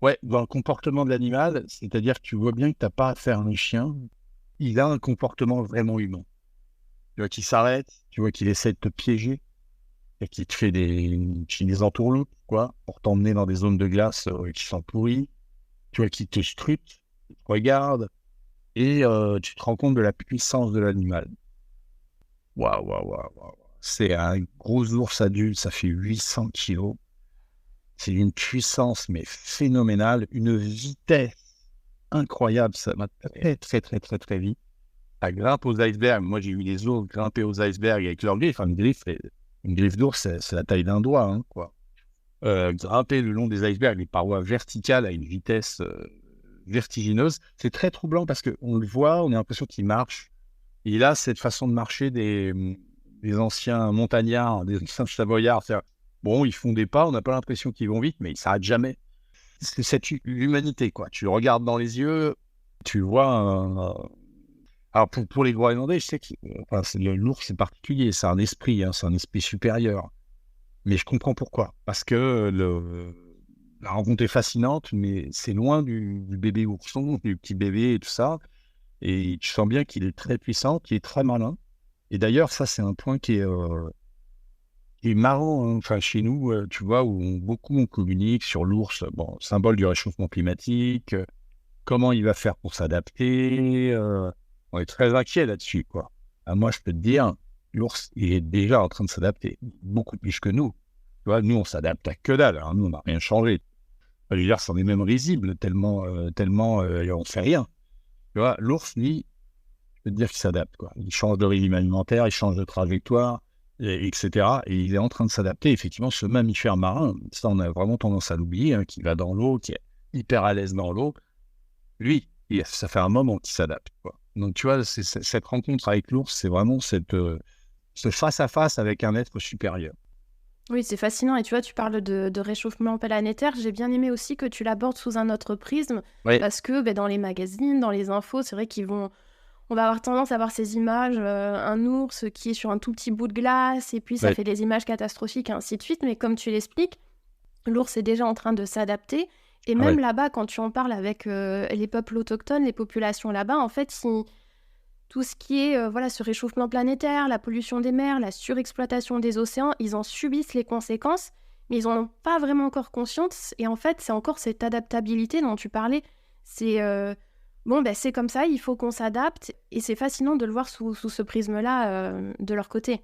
Ouais, dans le comportement de l'animal, c'est-à-dire que tu vois bien que tu n'as pas affaire à un chien, il a un comportement vraiment humain. Tu vois qu'il s'arrête, tu vois qu'il essaie de te piéger, et qu'il te fait des entourloupes, quoi, pour t'emmener dans des zones de glace qui sont pourries. Tu vois qu'il te scrute, il te regarde, et tu te rends compte de la puissance de l'animal. Waouh, waouh, waouh, waouh. C'est un gros ours adulte, ça fait 800 kilos. C'est une puissance, mais phénoménale, une vitesse incroyable. Ça va très, très, très, très, très vite. Ça grimpe aux icebergs. Moi, j'ai vu les ours grimper aux icebergs avec leur griffe. Enfin, une griffe d'ours, c'est la taille d'un doigt, hein, quoi. Grimper le long des icebergs, les parois verticales à une vitesse vertigineuse, c'est très troublant parce qu'on le voit, on a l'impression qu'il marche. Il a cette façon de marcher des anciens montagnards, des anciens savoyards. Bon, ils font des pas, on n'a pas l'impression qu'ils vont vite, mais ils ne s'arrêtent jamais. C'est cette humanité, quoi. Tu le regardes dans les yeux, tu vois. Alors, pour les Groenlandais, je sais que l'ours, c'est particulier, c'est un esprit, hein, c'est un esprit supérieur. Mais je comprends pourquoi. Parce que la rencontre est fascinante, mais c'est loin du bébé ourson, du petit bébé et tout ça. Et tu sens bien qu'il est très puissant, qu'il est très malin. Et d'ailleurs, ça, c'est un point qui est marrant, hein. Enfin, chez nous, tu vois, où beaucoup on communique sur l'ours, bon, symbole du réchauffement climatique, comment il va faire pour s'adapter. On est très inquiet là-dessus, quoi. Ah, moi, je peux te dire, l'ours, il est déjà en train de s'adapter, beaucoup plus que nous. Tu vois, nous, on s'adapte à que dalle. Alors, nous, on n'a rien changé. Je veux dire, c'en est même risible, tellement on ne fait rien. Tu vois, l'ours, lui, je peux te dire qu'il s'adapte, quoi. Il change de régime alimentaire, il change de trajectoire, etc. Et il est en train de s'adapter. Effectivement, ce mammifère marin, ça, on a vraiment tendance à l'oublier, hein, qui va dans l'eau, qui est hyper à l'aise dans l'eau. Lui, ça fait un moment qu'il s'adapte, quoi. Donc, tu vois, cette rencontre avec l'ours, c'est vraiment ce face-à-face avec un être supérieur. Oui, c'est fascinant. Et tu vois, tu parles de réchauffement planétaire. J'ai bien aimé aussi que tu l'abordes sous un autre prisme Oui, parce que dans les magazines, dans les infos, c'est vrai on va avoir tendance à voir ces images, un ours qui est sur un tout petit bout de glace et puis ça oui, fait des images catastrophiques et ainsi de suite. Mais comme tu l'expliques, l'ours est déjà en train de s'adapter. Et oui. même là-bas, quand tu en parles avec les peuples autochtones, les populations là-bas, en fait, tout ce qui est voilà, ce réchauffement planétaire, la pollution des mers, la surexploitation des océans, ils en subissent les conséquences, mais ils n'en ont pas vraiment encore conscience. Et en fait, c'est encore cette adaptabilité dont tu parlais. C'est c'est comme ça, il faut qu'on s'adapte. Et c'est fascinant de le voir sous ce prisme-là de leur côté.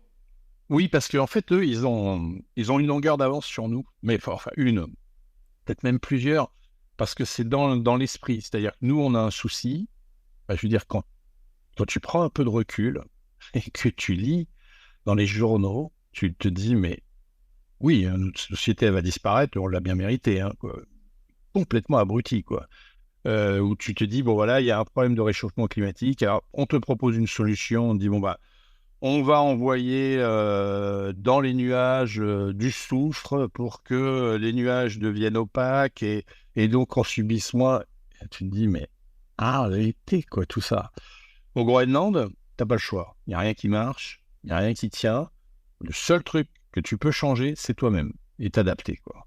Oui, parce qu'en fait, eux, ils ont une longueur d'avance sur nous, mais enfin une, peut-être même plusieurs, parce que c'est dans l'esprit. C'est-à-dire que nous, on a un souci. Bah, je veux dire, quand tu prends un peu de recul, et que tu lis dans les journaux, tu te dis, mais oui, hein, notre société elle va disparaître, on l'a bien mérité, hein, quoi. Complètement abruti, quoi. Où tu te dis, bon voilà, il y a un problème de réchauffement climatique, alors on te propose une solution, on te dit, bon bah, on va envoyer dans les nuages du soufre pour que les nuages deviennent opaques et donc on subisse moins. Et tu te dis, mais arrêtez quoi, tout ça. Au Groenland, t'as pas le choix. Il n'y a rien qui marche, il n'y a rien qui tient. Le seul truc que tu peux changer, c'est toi-même et t'adapter, quoi.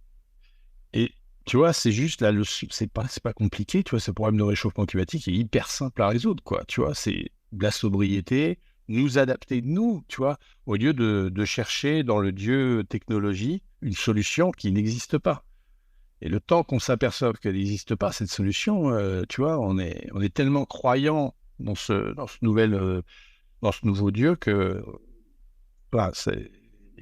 Et tu vois, c'est juste là, c'est pas compliqué, tu vois, ce problème de réchauffement climatique est hyper simple à résoudre, quoi. Tu vois, c'est de la sobriété, nous adapter, nous, tu vois, au lieu de chercher dans le dieu technologie une solution qui n'existe pas. Et le temps qu'on s'aperçoive qu'elle n'existe pas, cette solution, tu vois, on est tellement croyant dans ce nouveau dieu que, voilà,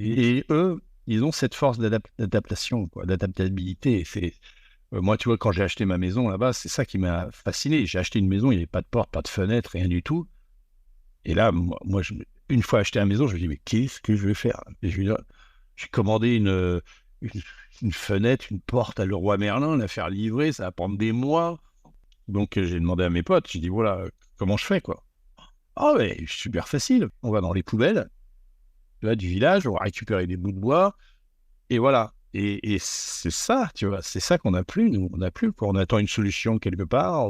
et eux, ils ont cette force d'adaptation, quoi, d'adaptabilité. Moi, tu vois, quand j'ai acheté ma maison là-bas, c'est ça qui m'a fasciné. J'ai acheté une maison, il n'y avait pas de porte, pas de fenêtre, rien du tout. Et là, moi une fois acheté la maison, je me dis, mais qu'est-ce que je vais faire? Et j'ai commandé une, une fenêtre, une porte à Leroy Merlin, la faire livrer, ça va prendre des mois. Donc, j'ai demandé à mes potes, j'ai dit, voilà, comment je fais, quoi? Ah, ouais, super facile. On va dans les poubelles, tu vois, du village, on va récupérer des bouts de bois, et voilà. Et c'est ça, tu vois, c'est ça qu'on n'a plus, nous. On n'a plus, quoi. On attend une solution quelque part,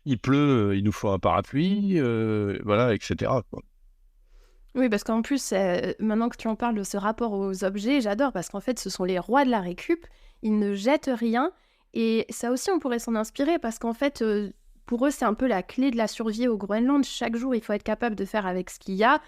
il pleut, il nous faut un parapluie, voilà, etc., quoi. Oui, parce qu'en plus, maintenant que tu en parles de ce rapport aux objets, j'adore parce qu'en fait, ce sont les rois de la récup. Ils ne jettent rien. Et ça aussi, on pourrait s'en inspirer parce qu'en fait, pour eux, c'est un peu la clé de la survie au Groenland. Chaque jour, il faut être capable de faire avec ce qu'il y a.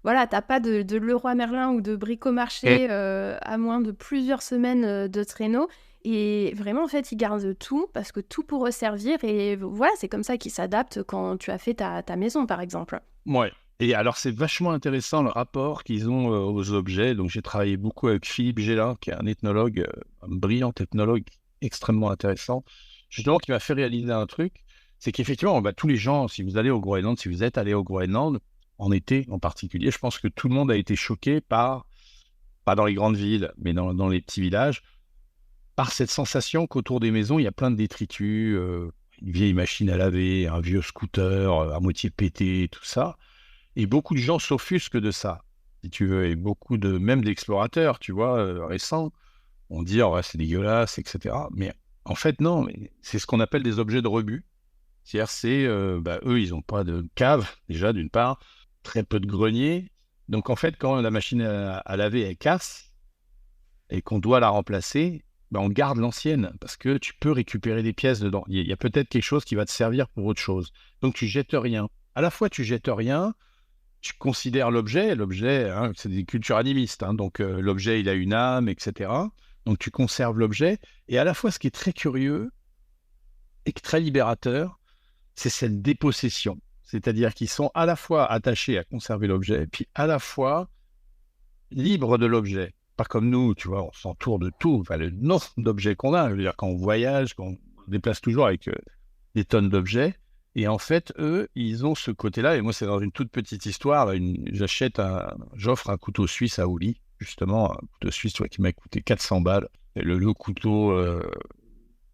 Voilà, t'as pas de Leroy Merlin ou de Et bricomarché à moins de plusieurs semaines de traîneau. Et vraiment, en fait, ils gardent tout parce que tout pourrait servir. Et voilà, c'est comme ça qu'ils s'adaptent quand tu as fait ta maison, par exemple. ouais. Et alors, c'est vachement intéressant le rapport qu'ils ont aux objets. Donc, j'ai travaillé beaucoup avec Philippe Gélin, qui est un ethnologue, un brillant ethnologue extrêmement intéressant, justement, qui m'a fait réaliser un truc. C'est qu'effectivement, bah, tous les gens, si vous allez au Groenland, si vous êtes allé au Groenland, en été en particulier, je pense que tout le monde a été choqué par, pas dans les grandes villes, mais dans les petits villages, par cette sensation qu'autour des maisons, il y a plein de détritus, une vieille machine à laver, un vieux scooter à moitié pété, tout ça. Et beaucoup de gens s'offusquent de ça, si tu veux, et beaucoup même d'explorateurs, tu vois, récents, vont dire, ouais, c'est dégueulasse, etc. Mais en fait, non, mais c'est ce qu'on appelle des objets de rebut. C'est-à-dire, bah, eux, ils n'ont pas de cave, déjà, d'une part, très peu de grenier. Donc, en fait, quand la machine à laver, elle casse et qu'on doit la remplacer, bah, on garde l'ancienne parce que tu peux récupérer des pièces dedans. Il y a peut-être quelque chose qui va te servir pour autre chose. Donc, tu jettes rien. À la fois, tu jettes rien, tu considères l'objet, hein, c'est des cultures animistes, hein, donc l'objet, il a une âme, etc. Donc tu conserves l'objet, et à la fois, ce qui est très curieux et très libérateur, c'est cette dépossession. C'est-à-dire qu'ils sont à la fois attachés à conserver l'objet, puis à la fois libres de l'objet. Pas comme nous, tu vois, on s'entoure de tout, enfin, le nombre d'objets qu'on a. Je veux dire, quand on voyage, quand on se déplace toujours avec des tonnes d'objets. Et en fait, eux, ils ont ce côté-là. Et moi, c'est dans une toute petite histoire. J'offre un couteau suisse à Ouli, justement, un couteau suisse, tu vois, qui m'a coûté 400 balles. Et le couteau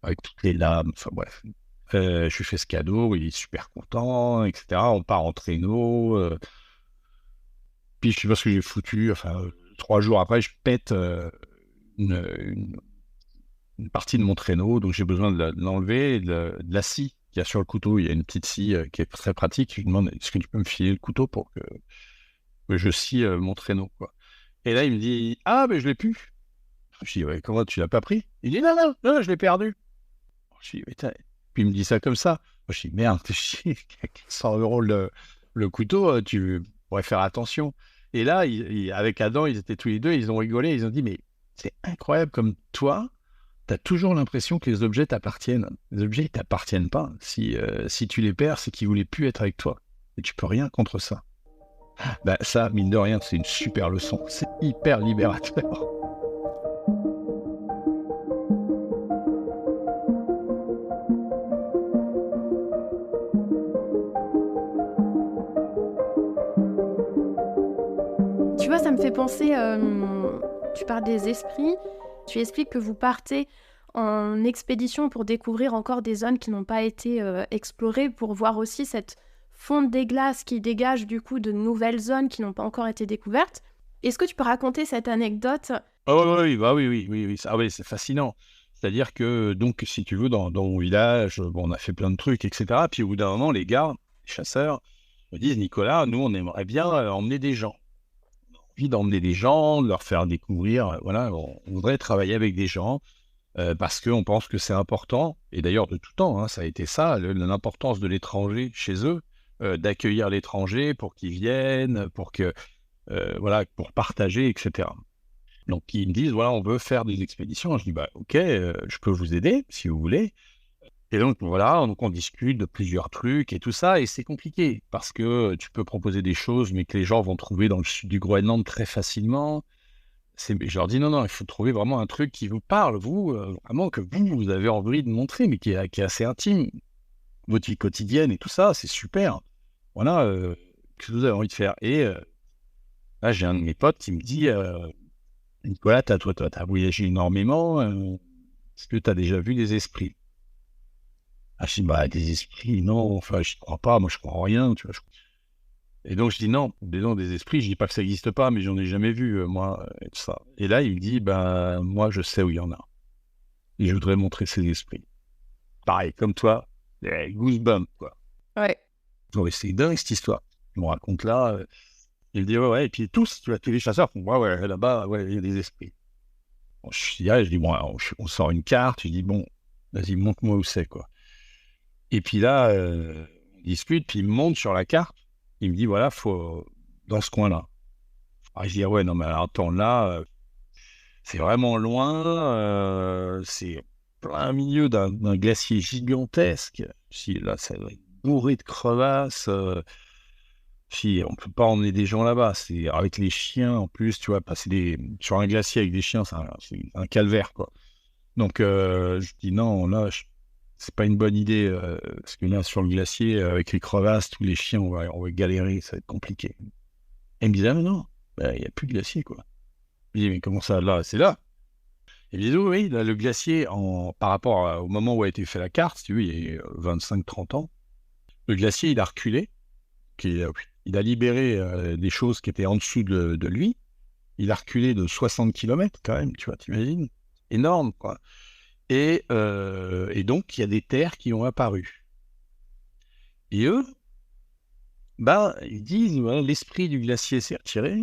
avec toutes les lames, enfin bref. Je lui fais ce cadeau, il est super content, etc. On part en traîneau. Puis je sais pas ce que j'ai foutu. Enfin, 3 jours après, je pète une, une- une partie de mon traîneau, donc j'ai besoin de l'enlever, et de la scie qu'il y a sur le couteau. Il y a une petite scie qui est très pratique. Je lui demande, est-ce que tu peux me filer le couteau pour que je scie mon traîneau, quoi. Et là, il me dit, ah, mais je l'ai plus. Je dis, ouais, comment tu l'as pas pris? Il dit, non, non, non, je l'ai perdu. Je dis, putain. Puis il me dit ça comme ça. Moi, je dis, merde, 100 euros le couteau, tu pourrais faire attention. Et là, avec Adam, ils étaient tous les deux, ils ont rigolé, ils ont dit, mais c'est incroyable comme toi, tu as toujours l'impression que les objets t'appartiennent. Les objets, ils t'appartiennent pas. Si tu les perds, c'est qu'ils voulaient plus être avec toi. Et tu peux rien contre ça. Bah, ça, mine de rien, c'est une super leçon. C'est hyper libérateur. Tu vois, ça me fait penser, tu parles des esprits, tu expliques que vous partez en expédition pour découvrir encore des zones qui n'ont pas été explorées, pour voir aussi cette fonte des glaces qui dégage du coup de nouvelles zones qui n'ont pas encore été découvertes. Est-ce que tu peux raconter cette anecdote? Ah oui, bah oui. Ah oui, c'est fascinant. C'est-à-dire que, donc, si tu veux, dans mon village, bon, on a fait plein de trucs, etc. Puis au bout d'un moment, les gars, les chasseurs, me disent, Nicolas, nous, on aimerait bien emmener des gens. Envie d'emmener des gens, de leur faire découvrir, voilà, on voudrait travailler avec des gens parce qu'on pense que c'est important. Et d'ailleurs, de tout temps, hein, ça a été ça, l'importance de l'étranger chez eux, d'accueillir l'étranger pour qu'ils viennent, pour que, voilà, pour partager, etc. Donc, ils me disent, voilà, on veut faire des expéditions. Je dis, bah, ok, je peux vous aider si vous voulez. Et donc, voilà, donc on discute de plusieurs trucs et tout ça. Et c'est compliqué parce que tu peux proposer des choses, mais que les gens vont trouver dans le sud du Groenland très facilement. Je leur dis, non, il faut trouver vraiment un truc qui vous parle, vous, vraiment, que vous avez envie de montrer, mais qui est assez intime. Votre vie quotidienne et tout ça, c'est super. Voilà, que vous avez envie de faire. Et là, j'ai un de mes potes qui me dit, Nicolas, toi, t'as voyagé énormément. Est-ce que tu as déjà vu des esprits? Ah, je dis, bah, des esprits, non, enfin, je ne crois pas, moi, je crois en rien, tu vois. Et donc, je dis, non, des esprits, je dis pas que ça n'existe pas, mais j'en ai jamais vu, moi, et tout ça. Et là, il me dit, bah, moi, je sais où il y en a. Et je voudrais montrer ces esprits. Pareil, comme toi, goosebumps, quoi. Ouais. Donc, c'est dingue, cette histoire. Il me raconte là, il me dit, ouais, et puis tous, tu vois, tous les chasseurs font, ouais, là-bas, ouais, il y a des esprits. Bon, je dis, bon, alors, on sort une carte, je dis, bon, vas-y, montre-moi où c'est, quoi. Et puis là, on discute, puis il me montre sur la carte, il me dit, voilà, faut dans ce coin-là. Alors je dis, ah ouais, non, mais alors, attends, là, c'est vraiment loin, c'est plein milieu d'un glacier gigantesque. Si là, ça doit être bourré de crevasses. Si on peut pas emmener des gens là-bas, c'est avec les chiens en plus, tu vois, passer sur un glacier avec des chiens, c'est un calvaire, quoi. Donc, je dis non, là, c'est pas une bonne idée, parce que là, sur le glacier, avec les crevasses, tous les chiens, on va galérer, ça va être compliqué. Et il me disait, ah, mais non, il n'y a plus de glacier, quoi. Je dis, mais comment ça, là, c'est là? Et il me dit, oui, là, le glacier, par rapport au moment où a été fait la carte, si tu veux, il y a 25-30 ans, le glacier, il a reculé, il a libéré des choses qui étaient en dessous de lui, il a reculé de 60 km quand même, tu vois, t'imagines? Énorme, quoi. Et donc, il y a des terres qui ont apparu. Et eux, bah, ils disent, voilà, l'esprit du glacier s'est retiré,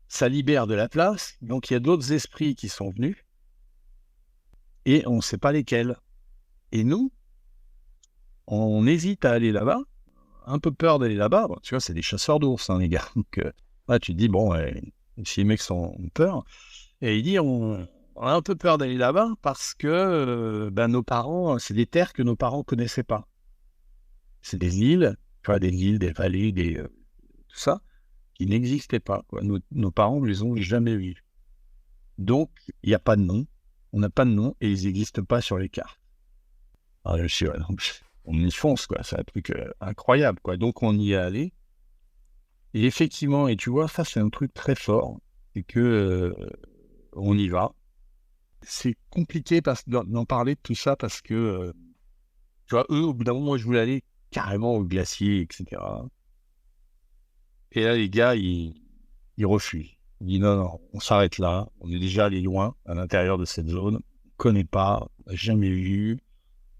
ça libère de la place, donc il y a d'autres esprits qui sont venus, et on ne sait pas lesquels. Et nous, on hésite à aller là-bas, un peu peur d'aller là-bas. Bon, tu vois, c'est des chasseurs d'ours, hein, les gars. Donc là, tu te dis, bon, si les mecs ont peur, et il dit, on a un peu peur d'aller là-bas parce que nos parents, c'est des terres que nos parents ne connaissaient pas. C'est des îles, tu vois, des îles, des vallées, tout ça, qui n'existaient pas, quoi. Nos parents ne les ont jamais vus. Donc, il n'y a pas de nom, on n'a pas de nom, et ils n'existent pas sur les cartes. Alors, je suis, ouais, on y fonce, quoi, c'est un truc incroyable, quoi. Donc, on y est allé, et effectivement, et tu vois, ça, c'est un truc très fort, c'est que on y va. C'est compliqué d'en parler de tout ça, parce que, tu vois, eux, au bout d'un moment, je voulais aller carrément au glacier, etc. Et là, les gars, ils refusent. Ils disent non, on s'arrête là. On est déjà allé loin à l'intérieur de cette zone. On ne connaît pas, on n'a jamais vu.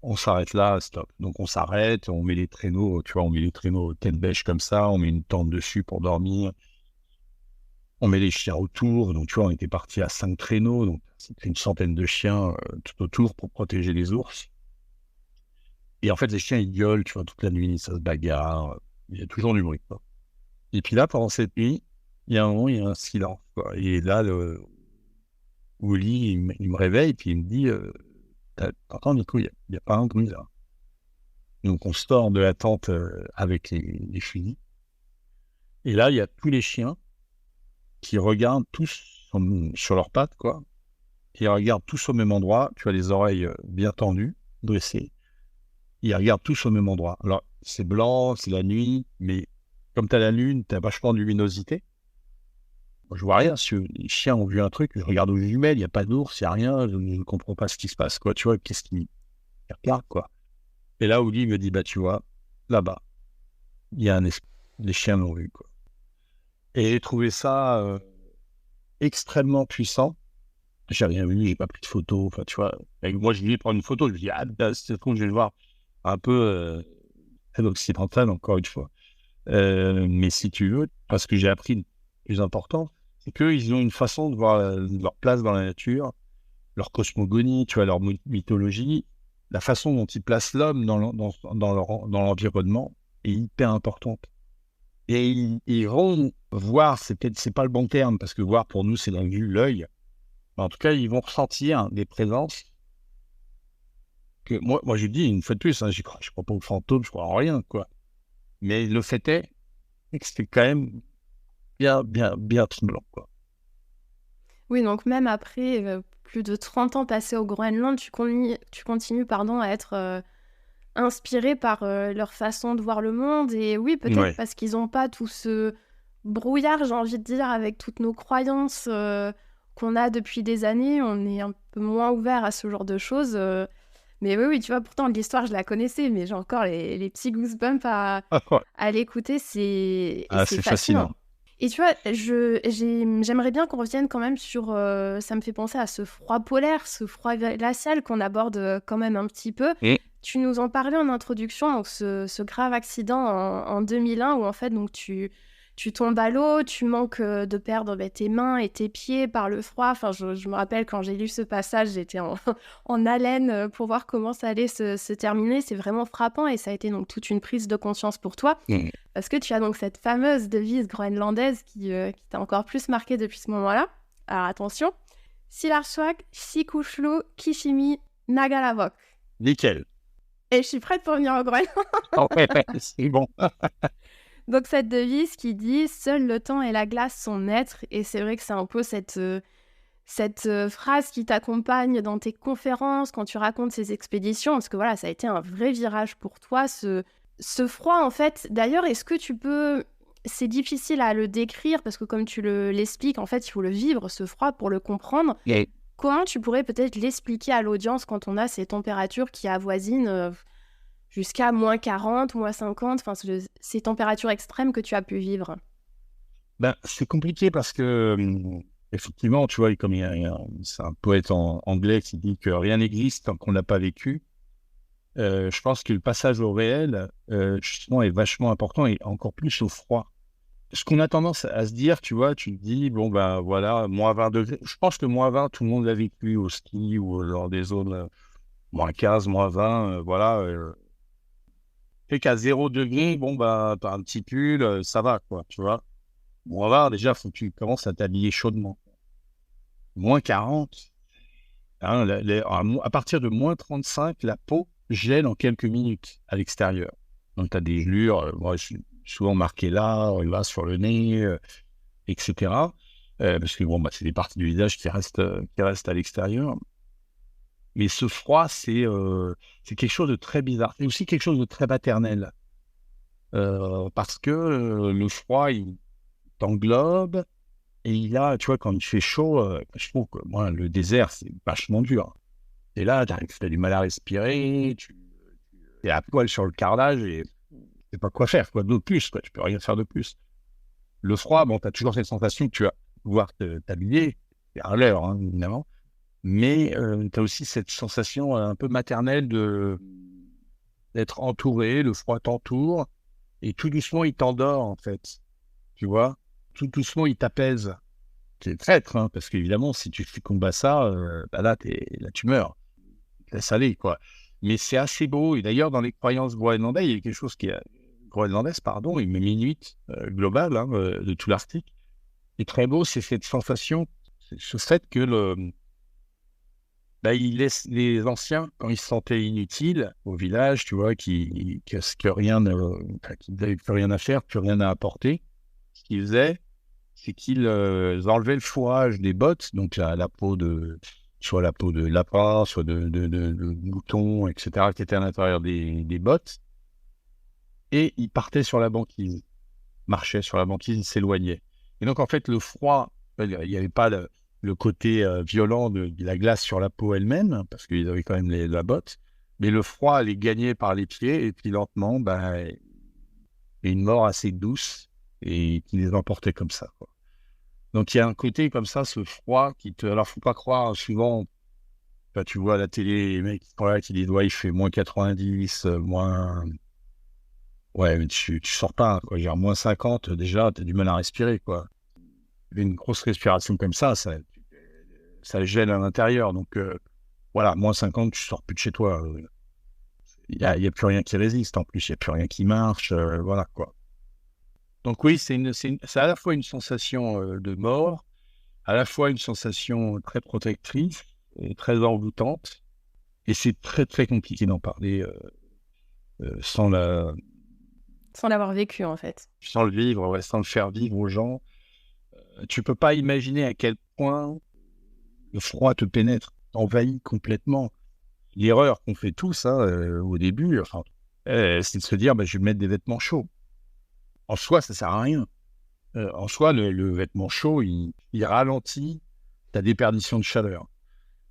On s'arrête là, stop. Donc on s'arrête, on met les traîneaux, tu vois, on met les traîneaux tête bêche comme ça, on met une tente dessus pour dormir. On met les chiens autour. Donc tu vois, on était parti à 5 traîneaux. Donc c'était une centaine de chiens tout autour pour protéger les ours. Et en fait, les chiens, ils gueulent, tu vois, toute la nuit, ça se bagarre. Il y a toujours du bruit, quoi. Et puis là, pendant cette nuit, il y a un moment, il y a un silence, quoi. Et là, au lit, il me réveille, puis il me dit, t'entends, Nico, il n'y a pas un bruit, là. Donc, on sort de la tente avec les fusils. Et là, il y a tous les chiens qui regardent tous sur leurs pattes, quoi. Ils regardent tous au même endroit. Tu as les oreilles bien tendues, dressées. Ils regardent tous au même endroit. Alors, c'est blanc, c'est la nuit, mais comme tu as la lune, tu as vachement de luminosité. Moi, je vois rien. Si les chiens ont vu un truc, je regarde aux jumelles, il n'y a pas d'ours, il n'y a rien, je ne comprends pas ce qui se passe, quoi. Tu vois, qu'est-ce qui regarde, quoi. Et là, Oli me dit, bah, tu vois, là-bas, il y a un esprit. Les chiens l'ont vu, quoi. Et j'ai trouvé ça extrêmement puissant. J'ai rien vu, j'ai pas pris de photo. Enfin, tu vois, moi, je voulais prendre une photo. Je me dis, ah, bah, c'est con, je vais le voir un peu occidental, encore une fois. Mais si tu veux, parce que j'ai appris le plus important, c'est qu'ils ont une façon de voir leur place dans la nature, leur cosmogonie, tu vois, leur mythologie, la façon dont ils placent l'homme dans l'environnement est hyper importante. Et ils vont voir, c'est pas le bon terme, parce que voir pour nous, c'est la vue, l'œil. Mais en tout cas, ils vont ressentir des présences que moi je dis une fois de plus, hein, je crois pas aux fantômes, je crois en rien, quoi. Mais le fait est que c'était quand même bien troublant, quoi. Oui, donc même après plus de 30 ans passés au Groenland, tu continues pardon, à être inspiré par leur façon de voir le monde. Et oui, peut-être Ouais. parce qu'ils n'ont pas tout ce brouillard, j'ai envie de dire, avec toutes nos croyances qu'on a depuis des années. On est un peu moins ouvert à ce genre de choses. Mais oui, tu vois, pourtant, l'histoire, je la connaissais, mais j'ai encore les petits goosebumps à l'écouter. Ah, C'est c'est fascinant. fascinant. Et tu vois, j'aimerais bien qu'on revienne quand même sur... ça me fait penser à ce froid polaire, ce froid glacial qu'on aborde quand même un petit peu. Et Tu nous en parlais en introduction, donc ce grave accident en 2001 où en fait donc tu tombes à l'eau, tu manques de perdre tes mains et tes pieds par le froid. Enfin, je me rappelle quand j'ai lu ce passage, j'étais en haleine pour voir comment ça allait se terminer. C'est vraiment frappant et ça a été donc toute une prise de conscience pour toi. mm. Parce que tu as donc cette fameuse devise groenlandaise qui t'a encore plus marqué depuis ce moment-là. Alors attention, Silarsuag, Sikushlu, Kishimi, Nagalavok. Nickel. Et je suis prête pour venir au Groenland. Ah ouais, c'est bon. Donc cette devise qui dit « Seul le temps et la glace sont maîtres ». Et c'est vrai que c'est un peu cette phrase qui t'accompagne dans tes conférences, quand tu racontes ces expéditions. Parce que voilà, ça a été un vrai virage pour toi, ce froid en fait. D'ailleurs, est-ce que tu peux... C'est difficile à le décrire parce que comme tu l'expliques, en fait, il faut le vivre, ce froid, pour le comprendre. Et, Comment tu pourrais peut-être l'expliquer à l'audience quand on a ces températures qui avoisinent jusqu'à moins 40, moins 50, enfin, ces températures extrêmes que tu as pu vivre? ben, c'est compliqué parce que, effectivement, tu vois, comme c'est un poète anglais qui dit que rien n'existe tant qu'on n'a pas vécu. Je pense que le passage au réel, justement, est vachement important et encore plus au froid. Ce qu'on a tendance à se dire, tu vois, tu te dis, bon, ben voilà, moins 20 degrés. Je pense que moins 20, tout le monde l'a vécu au ski ou dans des zones moins 15, moins 20, voilà. Fait qu'à 0 degré, bon, bah, t'as un petit pull, ça va, quoi, tu vois. Moins 20, déjà, faut que tu commences à t'habiller chaudement. Moins 40, hein, à partir de moins 35, la peau gèle en quelques minutes à l'extérieur. Donc, tu as des gelures, moi, je suis souvent marqué là sur le nez, etc. Parce que, bon, bah, c'est des parties du visage qui restent à l'extérieur. Mais ce froid, c'est quelque chose de très bizarre. C'est aussi quelque chose de très maternel. Parce que le froid, il t'englobe. Et tu vois, quand il fait chaud, je trouve que moi, le désert, c'est vachement dur. Et là, tu as du mal à respirer, tu es à poil sur le carrelage et tu sais pas quoi faire, quoi, de plus, quoi, tu peux rien faire de plus. Le froid, bon, tu as toujours cette sensation que tu vas pouvoir t'habiller, c'est à l'heure, hein, évidemment, mais tu as aussi cette sensation un peu maternelle d'être entouré, le froid t'entoure, et tout doucement, il t'endort, en fait, tu vois. Tout doucement, il t'apaise. C'est traître, hein, parce qu'évidemment, si tu combats ça, bah là, tu meurs. Laisse aller, quoi. Mais c'est assez beau. Et d'ailleurs, dans les croyances groenlandaises, il y a quelque chose groenlandaise, pardon, une minuit globale de tout l'Arctique. Et très beau, c'est cette sensation, ce fait que il laisse les anciens, quand ils se sentaient inutiles au village, tu vois, que rien, qu'ils n'avaient plus rien à faire, plus rien à apporter, ce qu'ils faisaient, c'est qu'ils enlevaient le fourrage des bottes, donc la peau soit la peau de lapin, soit de mouton, etc., qui était à l'intérieur des bottes, et ils partaient sur la banquise, marchaient sur la banquise, ils s'éloignaient. Et donc, en fait, le froid Il n'y avait pas le côté violent de la glace sur la peau elle-même, hein, parce qu'ils avaient quand même la botte. Mais le froid les gagnait par les pieds, et puis lentement, et une mort assez douce, et qui les emportait comme ça, quoi. Donc il y a un côté comme ça, ce froid qui te... Alors, faut pas croire, souvent, tu vois à la télé, les mecs qui sont là, qui disent, ouais, il fait moins 90, moins... Ouais, mais tu sors pas, quoi. Genre, moins 50, déjà, tu as du mal à respirer, quoi. Une grosse respiration comme ça gèle à l'intérieur. Donc, voilà, moins 50, tu sors plus de chez toi. Il y a plus rien qui résiste. En plus, il n'y a plus rien qui marche. Voilà, quoi. Donc, oui, c'est à la fois une sensation de mort, à la fois une sensation très protectrice et très envoûtante. Et c'est très, très compliqué d'en parler sans l'avoir vécu, en fait. sans le vivre, ouais, sans le faire vivre aux gens. Tu peux pas imaginer à quel point le froid te pénètre, t'envahit complètement. L'erreur qu'on fait tous, hein, au début, enfin, c'est de se dire, je vais mettre des vêtements chauds. En soi, ça sert à rien. En soi, le vêtement chaud, il ralentit ta déperdition de chaleur.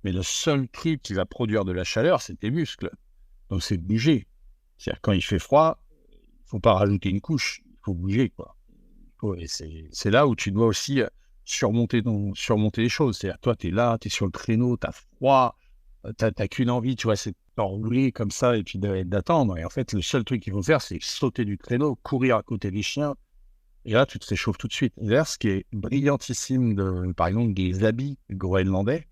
Mais le seul truc qui va produire de la chaleur, c'est tes muscles. Donc, c'est de bouger. C'est-à-dire, quand il fait froid, il ne faut pas rajouter une couche. Il faut bouger, quoi. Et c'est là où tu dois aussi surmonter les choses. C'est-à-dire, toi, tu es là, tu es sur le créneau, tu as froid, tu n'as qu'une envie, tu vois, c'est de t'enrouler comme ça et puis d'attendre. Et en fait, le seul truc qu'il faut faire, c'est sauter du créneau, courir à côté des chiens. Et là, tu te réchauffes tout de suite. D'ailleurs, ce qui est brillantissime, par exemple, des habits groenlandais,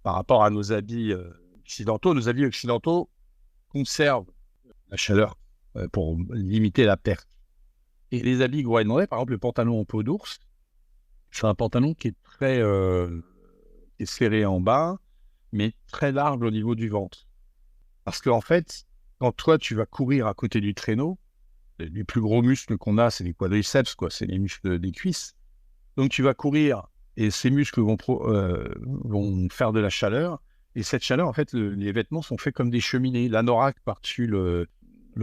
par rapport à nos habits occidentaux conservent la chaleur pour limiter la perte. Et les habits groenlandais, par exemple, le pantalon en peau d'ours, c'est un pantalon qui est qui est serré en bas, mais très large au niveau du ventre. Parce qu'en fait, quand toi, tu vas courir à côté du traîneau, les plus gros muscles qu'on a, c'est les quadriceps, quoi, c'est les muscles des cuisses. Donc, tu vas courir et ces muscles vont faire de la chaleur. Et cette chaleur, en fait, les vêtements sont faits comme des cheminées. L'anorak par-dessus le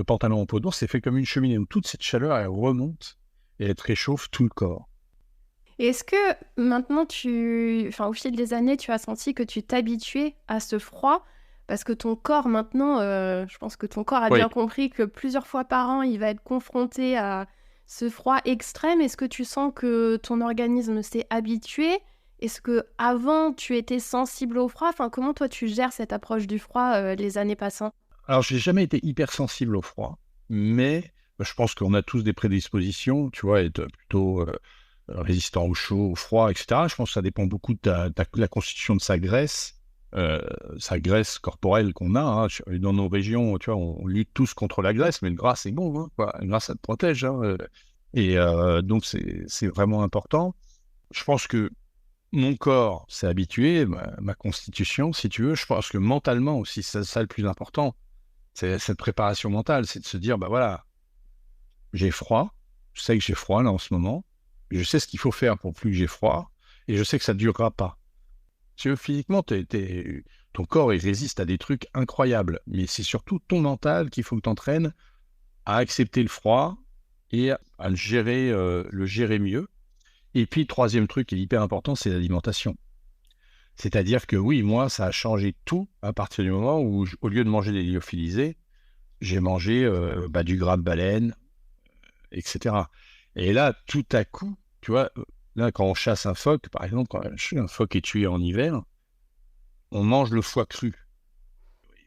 pantalon en peau d'ours, c'est fait comme une cheminée où toute cette chaleur, elle remonte et elle te réchauffe tout le corps. Et est-ce que maintenant, au fil des années, tu as senti que tu t'habituais à ce froid? Parce que ton corps, maintenant, je pense que ton corps a bien compris que plusieurs fois par an, il va être confronté à ce froid extrême. Est-ce que tu sens que ton organisme s'est habitué? Est-ce que avant tu étais sensible au froid? Enfin, comment toi, tu gères cette approche du froid les années passant? Alors, je n'ai jamais été hypersensible au froid, mais je pense qu'on a tous des prédispositions, tu vois, être plutôt résistant au chaud, au froid, etc. Je pense que ça dépend beaucoup de la constitution de sa graisse corporelle qu'on a. Hein. Dans nos régions, tu vois, on lutte tous contre la graisse, mais le gras, c'est bon, hein, quoi. Le gras, ça te protège. Hein. Et donc, c'est vraiment important. Je pense que mon corps s'est habitué, ma constitution, si tu veux. Je pense que mentalement aussi, c'est ça le plus important. C'est cette préparation mentale, c'est de se dire, voilà, j'ai froid, je sais que j'ai froid là en ce moment, je sais ce qu'il faut faire pour plus que j'ai froid, et je sais que ça ne durera pas. Parce que physiquement, ton corps, il résiste à des trucs incroyables, mais c'est surtout ton mental qu'il faut que tu entraînes à accepter le froid et à le gérer mieux. Et puis, troisième truc qui est hyper important, c'est l'alimentation. C'est-à-dire que oui, moi, ça a changé tout à partir du moment où, au lieu de manger des lyophilisés, j'ai mangé du gras de baleine, etc. Et là, tout à coup, tu vois, là, quand on chasse un phoque, par exemple, quand un phoque est tué en hiver, on mange le foie cru.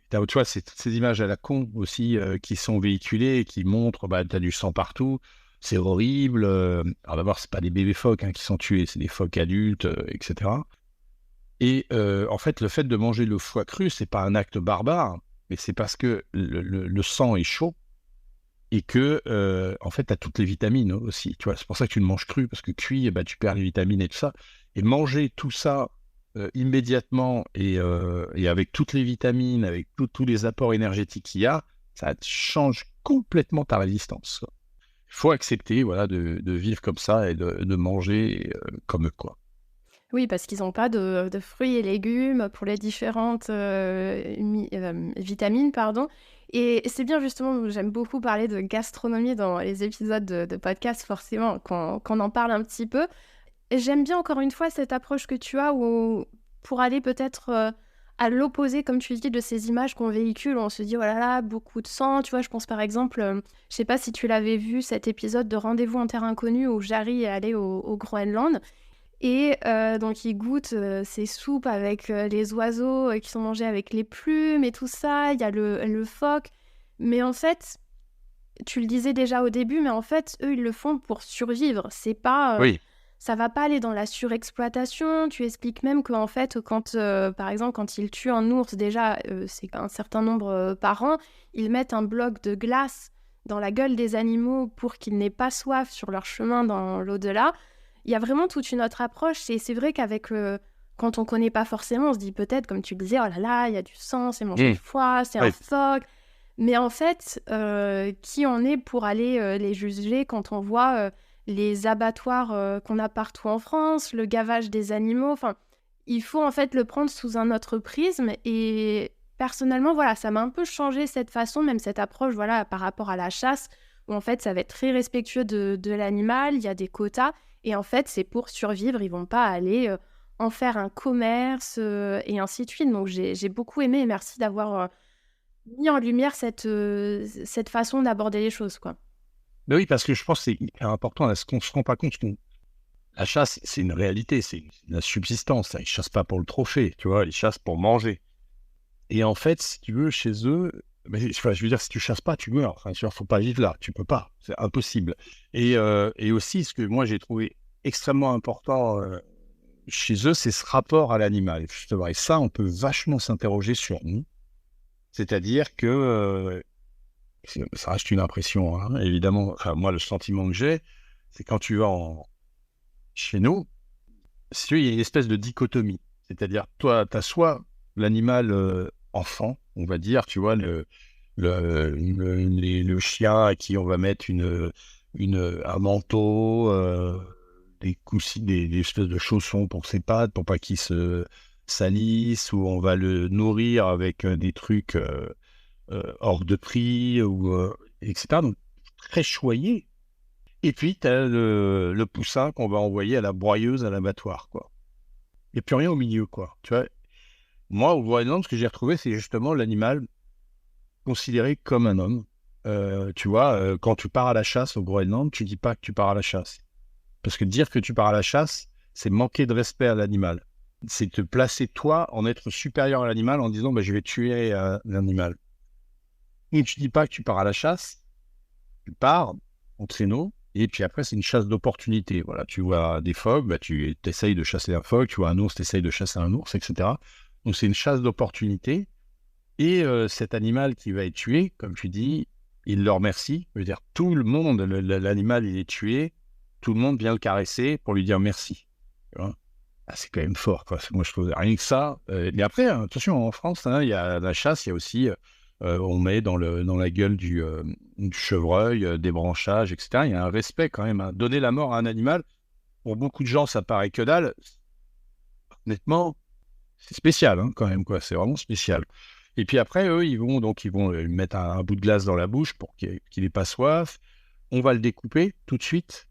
Tu vois, ces images à la con aussi qui sont véhiculées et qui montrent, tu as du sang partout, c'est horrible. Alors d'abord, c'est pas des bébés phoques qui sont tués, c'est des phoques adultes, etc. Et en fait, le fait de manger le foie cru, c'est pas un acte barbare, mais c'est parce que le sang est chaud et que, en fait, tu as toutes les vitamines aussi. Tu vois, c'est pour ça que tu le manges cru, parce que cuit, tu perds les vitamines et tout ça. Et manger tout ça immédiatement et avec toutes les vitamines, avec tous les apports énergétiques qu'il y a, ça change complètement ta résistance. Il faut accepter, voilà, de vivre comme ça et de manger comme eux, quoi. Oui, parce qu'ils n'ont pas de fruits et légumes pour les différentes vitamines, pardon. Et c'est bien justement, j'aime beaucoup parler de gastronomie dans les épisodes de podcast, forcément, qu'on en parle un petit peu. j'aime bien encore une fois cette approche que tu as où pour aller peut-être à l'opposé, comme tu dis, de ces images qu'on véhicule, où on se dit oh là là, beaucoup de sang. Tu vois, je pense par exemple, je sais pas si tu l'avais vu, cet épisode de Rendez-vous en terre inconnue où Jarry est allé au Groenland. Et donc il goûte ces soupes avec les oiseaux qui sont mangés avec les plumes et tout ça. Il y a le phoque. Mais en fait, tu le disais déjà au début, mais en fait, eux, ils le font pour survivre. C'est pas, Oui, ça va pas aller dans la surexploitation. Tu expliques même qu'en fait, quand, par exemple, quand ils tuent un ours, déjà, c'est un certain nombre par an, ils mettent un bloc de glace dans la gueule des animaux pour qu'ils n'aient pas soif sur leur chemin dans l'au-delà. Il y a vraiment toute une autre approche. Et c'est vrai qu'avec quand on connaît pas forcément, on se dit peut-être, comme tu le disais, oh là là, il y a du sang, c'est manger mmh, du foie, c'est un oui, phoque. Mais en fait, qui on est pour aller les juger quand on voit les abattoirs qu'on a partout en France, le gavage des animaux. Enfin, il faut en fait le prendre sous un autre prisme. Et personnellement, voilà, ça m'a un peu changé cette façon, même cette approche, voilà, par rapport à la chasse, où en fait, ça va être très respectueux de l'animal, il y a des quotas. Et en fait, c'est pour survivre, ils vont pas aller en faire un commerce et ainsi de suite. Donc, j'ai beaucoup aimé et merci d'avoir mis en lumière cette façon d'aborder les choses, quoi. mais oui, parce que je pense que c'est hyper important, là, ce qu'on se rend pas compte, la chasse, c'est une réalité, c'est la subsistance, hein. Ils chassent pas pour le trophée, tu vois? Ils chassent pour manger et en fait, si tu veux, chez eux, mais enfin, je veux dire, si tu chasses pas, tu meurs. Enfin, tu vois, faut pas vivre là, tu peux pas, c'est impossible et aussi, ce que moi j'ai trouvé extrêmement important, chez eux, c'est ce rapport à l'animal, justement et ça, on peut vachement s'interroger sur nous. C'est-à-dire que, ça reste une impression, hein, évidemment, enfin, moi, le sentiment que j'ai, c'est quand tu vas chez nous, si tu veux, il y a une espèce de dichotomie. C'est-à-dire, toi, tu as soit l'animal, enfant, on va dire, tu vois, le chien à qui on va mettre un manteau, des espèces de chaussons pour ses pattes, pour pas qu'il se salisse, ou on va le nourrir avec, des trucs, hors de prix ou, etc. Donc très choyé. Et puis tu as le poussin qu'on va envoyer à la broyeuse à l'abattoir, quoi. Il y a plus rien au milieu, quoi, tu vois? Moi, au Groenland, ce que j'ai retrouvé, c'est justement l'animal considéré comme un homme. Tu vois, quand tu pars à la chasse au Groenland, tu dis pas que tu pars à la chasse. Parce que dire que tu pars à la chasse, c'est manquer de respect à l'animal. C'est te placer toi en être supérieur à l'animal en disant: «Bah, je vais tuer, l'animal». Et tu dis pas que tu pars à la chasse, tu pars en traîneau et puis après c'est une chasse d'opportunité. Voilà, tu vois des phoques, bah, tu essayes de chasser un phoque, tu vois un ours, tu essayes de chasser un ours et cetera. Donc c'est une chasse d'opportunité et cet animal qui va être tué, comme tu dis, il le remercie. Je veux dire tout le monde, l'animal il est tué, tout le monde vient le caresser pour lui dire merci, tu vois? Ah, c'est quand même fort, quoi. Moi je trouve rien que ça, mais après, attention en France, hein, il y a la chasse, il y a aussi, on met dans la gueule du chevreuil, des branchages et cetera. Il y a un respect quand même, hein. Donner la mort à un animal, pour beaucoup de gens, ça paraît que dalle. Honnêtement, c'est spécial, hein, quand même, quoi. C'est vraiment spécial et puis après, eux, ils vont lui mettre un bout de glace dans la bouche pour qu'il ait pas soif. On va le découper tout de suite.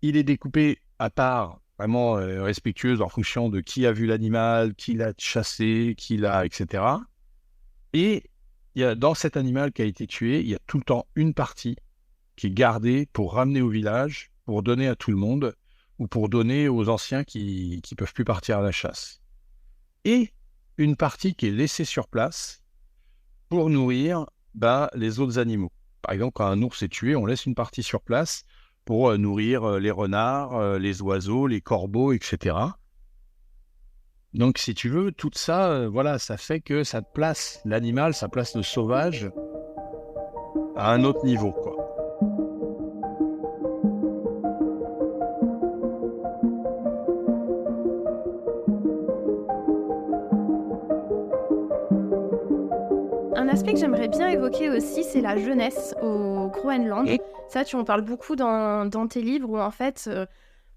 Il est découpé à part, vraiment, respectueuse en fonction de qui a vu l'animal, qui l'a chassé, qui l'a et cetera et il y a dans cet animal qui a été tué, il y a tout le temps une partie qui est gardée pour ramener au village, pour donner à tout le monde ou pour donner aux anciens qui peuvent plus partir à la chasse et une partie qui est laissée sur place pour nourrir, bah, les autres animaux. Par exemple, quand un ours est tué, on laisse une partie sur place pour, nourrir, les renards, les oiseaux, les corbeaux et cetera. Donc si tu veux, tout ça, voilà, ça fait que ça te place l'animal, ça place le sauvage à un autre niveau, quoi. Un aspect que j'aimerais bien évoquer aussi, c'est la jeunesse au Groenland. Mmh. Ça, tu en parles beaucoup dans tes livres où en fait,